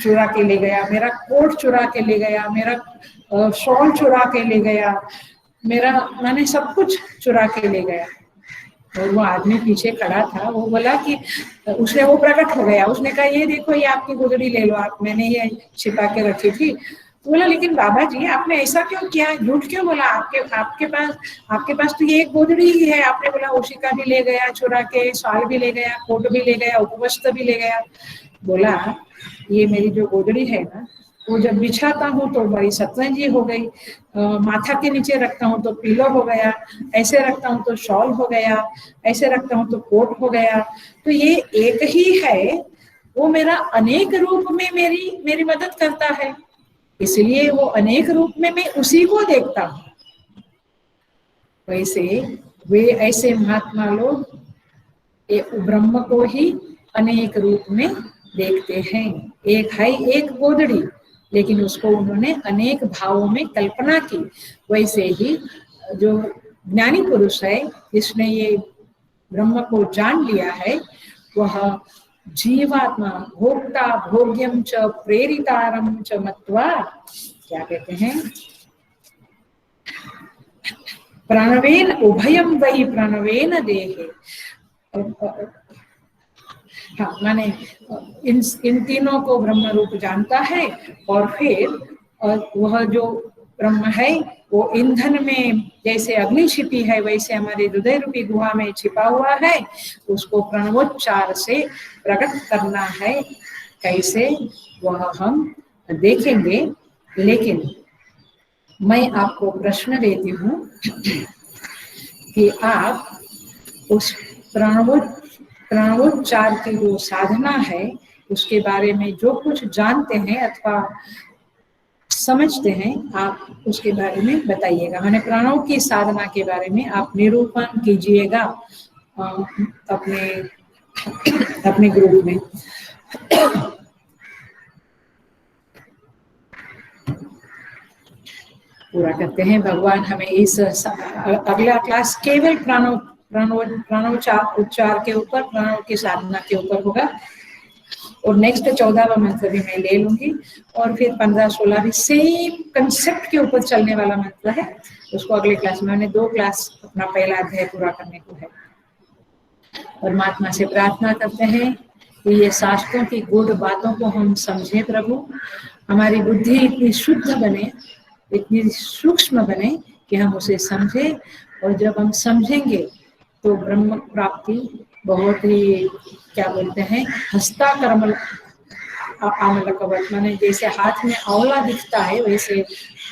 चुरा के ले गया, मेरा कोट चुरा के ले गया, मेरा शॉल चुरा के ले गया, मेरा मैंने सब कुछ चुरा के ले गया। और वो आदमी पीछे खड़ा था, वो बोला कि उसने वो प्रकट हो गया, उसने कहा ये देखो ये आपकी गुदड़ी ले लो आप, मैंने ये छिपा के रखी थी। तो बोला लेकिन बाबा जी आपने ऐसा क्यों किया, झूठ क्यों बोला, आपके पास तो ये एक गोदड़ी ही है। आपने बोला ओशिका भी ले गया चुरा के, शाल भी ले गया, कोट भी ले गया, उपवस्त्र भी ले गया। बोला ये मेरी जो गोदड़ी है ना, वो जब बिछाता हूँ तो बड़ी सतरंजी हो गई, माथा के नीचे रखता हूँ तो पिलो हो गया, ऐसे रखता हूँ तो शॉल हो गया, ऐसे रखता हूँ तो कोट हो गया। तो ये एक ही है, वो मेरा अनेक रूप में मेरी मदद करता है, इसलिए वो अनेक रूप में मैं उसी को देखता हूँ। वैसे वे ऐसे महात्मा लोग ब्रह्म को ही अनेक रूप में देखते हैं। एक है एक गोदड़ी, लेकिन उसको उन्होंने अनेक भावों में कल्पना की। वैसे ही जो ज्ञानी पुरुष है जिसने ये ब्रह्म को जान लिया है, वह जीवात्मा भोक्ता भोग्यम च प्रेरितारम च मत्वा, क्या कहते हैं, प्राणवेन उभयम वही प्राणवेन देहे। हाँ, माने इन तीनों को ब्रह्म रूप जानता है, और फिर वह जो ब्रह्म है वो ईंधन में जैसे अग्नि छिपी है वैसे हमारे हृदय रूपी गुहा में छिपा हुआ है, उसको प्रणवोच्चार से प्रकट करना है। कैसे वह हम देखेंगे, लेकिन मैं आपको प्रश्न देती हूँ कि आप उस प्रणवोच्चार की जो साधना है उसके बारे में जो कुछ जानते हैं अथवा समझते हैं, आप उसके बारे में बताइएगा। मैंने प्राणों की साधना के बारे में आप निरूपण कीजिएगा अपने ग्रुप में। पूरा करते हैं। भगवान हमें इस अगला क्लास केवल प्रणोच्चार उच्चार के ऊपर, प्रणव की साधना के ऊपर होगा। और नेक्स्ट 14वां मंत्र भी मैं ले लूंगी और फिर 15, 16 भी सेम कंसेप्ट के ऊपर चलने वाला मंत्र है। उसको अगले क्लास में, मैंने 2 क्लास अपना पहला अध्याय पूरा करने को है। परमात्मा से प्रार्थना करते हैं कि ये शास्त्रों की गूढ़ बातों को हम समझें प्रभु, हमारी बुद्धि इतनी शुद्ध बने, इतनी सूक्ष्म बने कि हम उसे समझें, और जब हम समझेंगे तो ब्रह्म प्राप्ति बहुत ही, क्या बोलते हैं, हस्ताकर्मल आमल कवच, माने जैसे हाथ में आंवला दिखता है वैसे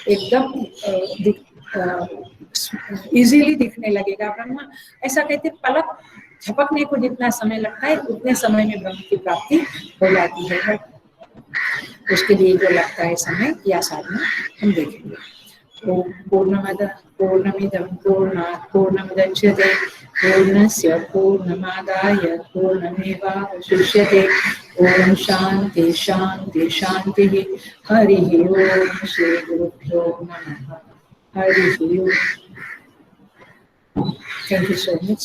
एकदम इजीली दिखने लगेगा ब्रह्म। ऐसा कहते पलक झपकने को जितना समय लगता है उतने समय में ब्रह्म की प्राप्ति हो जाती है। उसके लिए जो लगता है समय या साधना हम देखेंगे। पूर्णमद पूर्णमिदं पूर्णात् पूर्णमुदच्यते पूर्णस्य पूर्णमादाय पूर्णमेवावशिष्यते। ओम शांति शांति शांति। हरिः ओम। श्री गुरुभ्यो नमः। हरिः ओम। Thank you so much.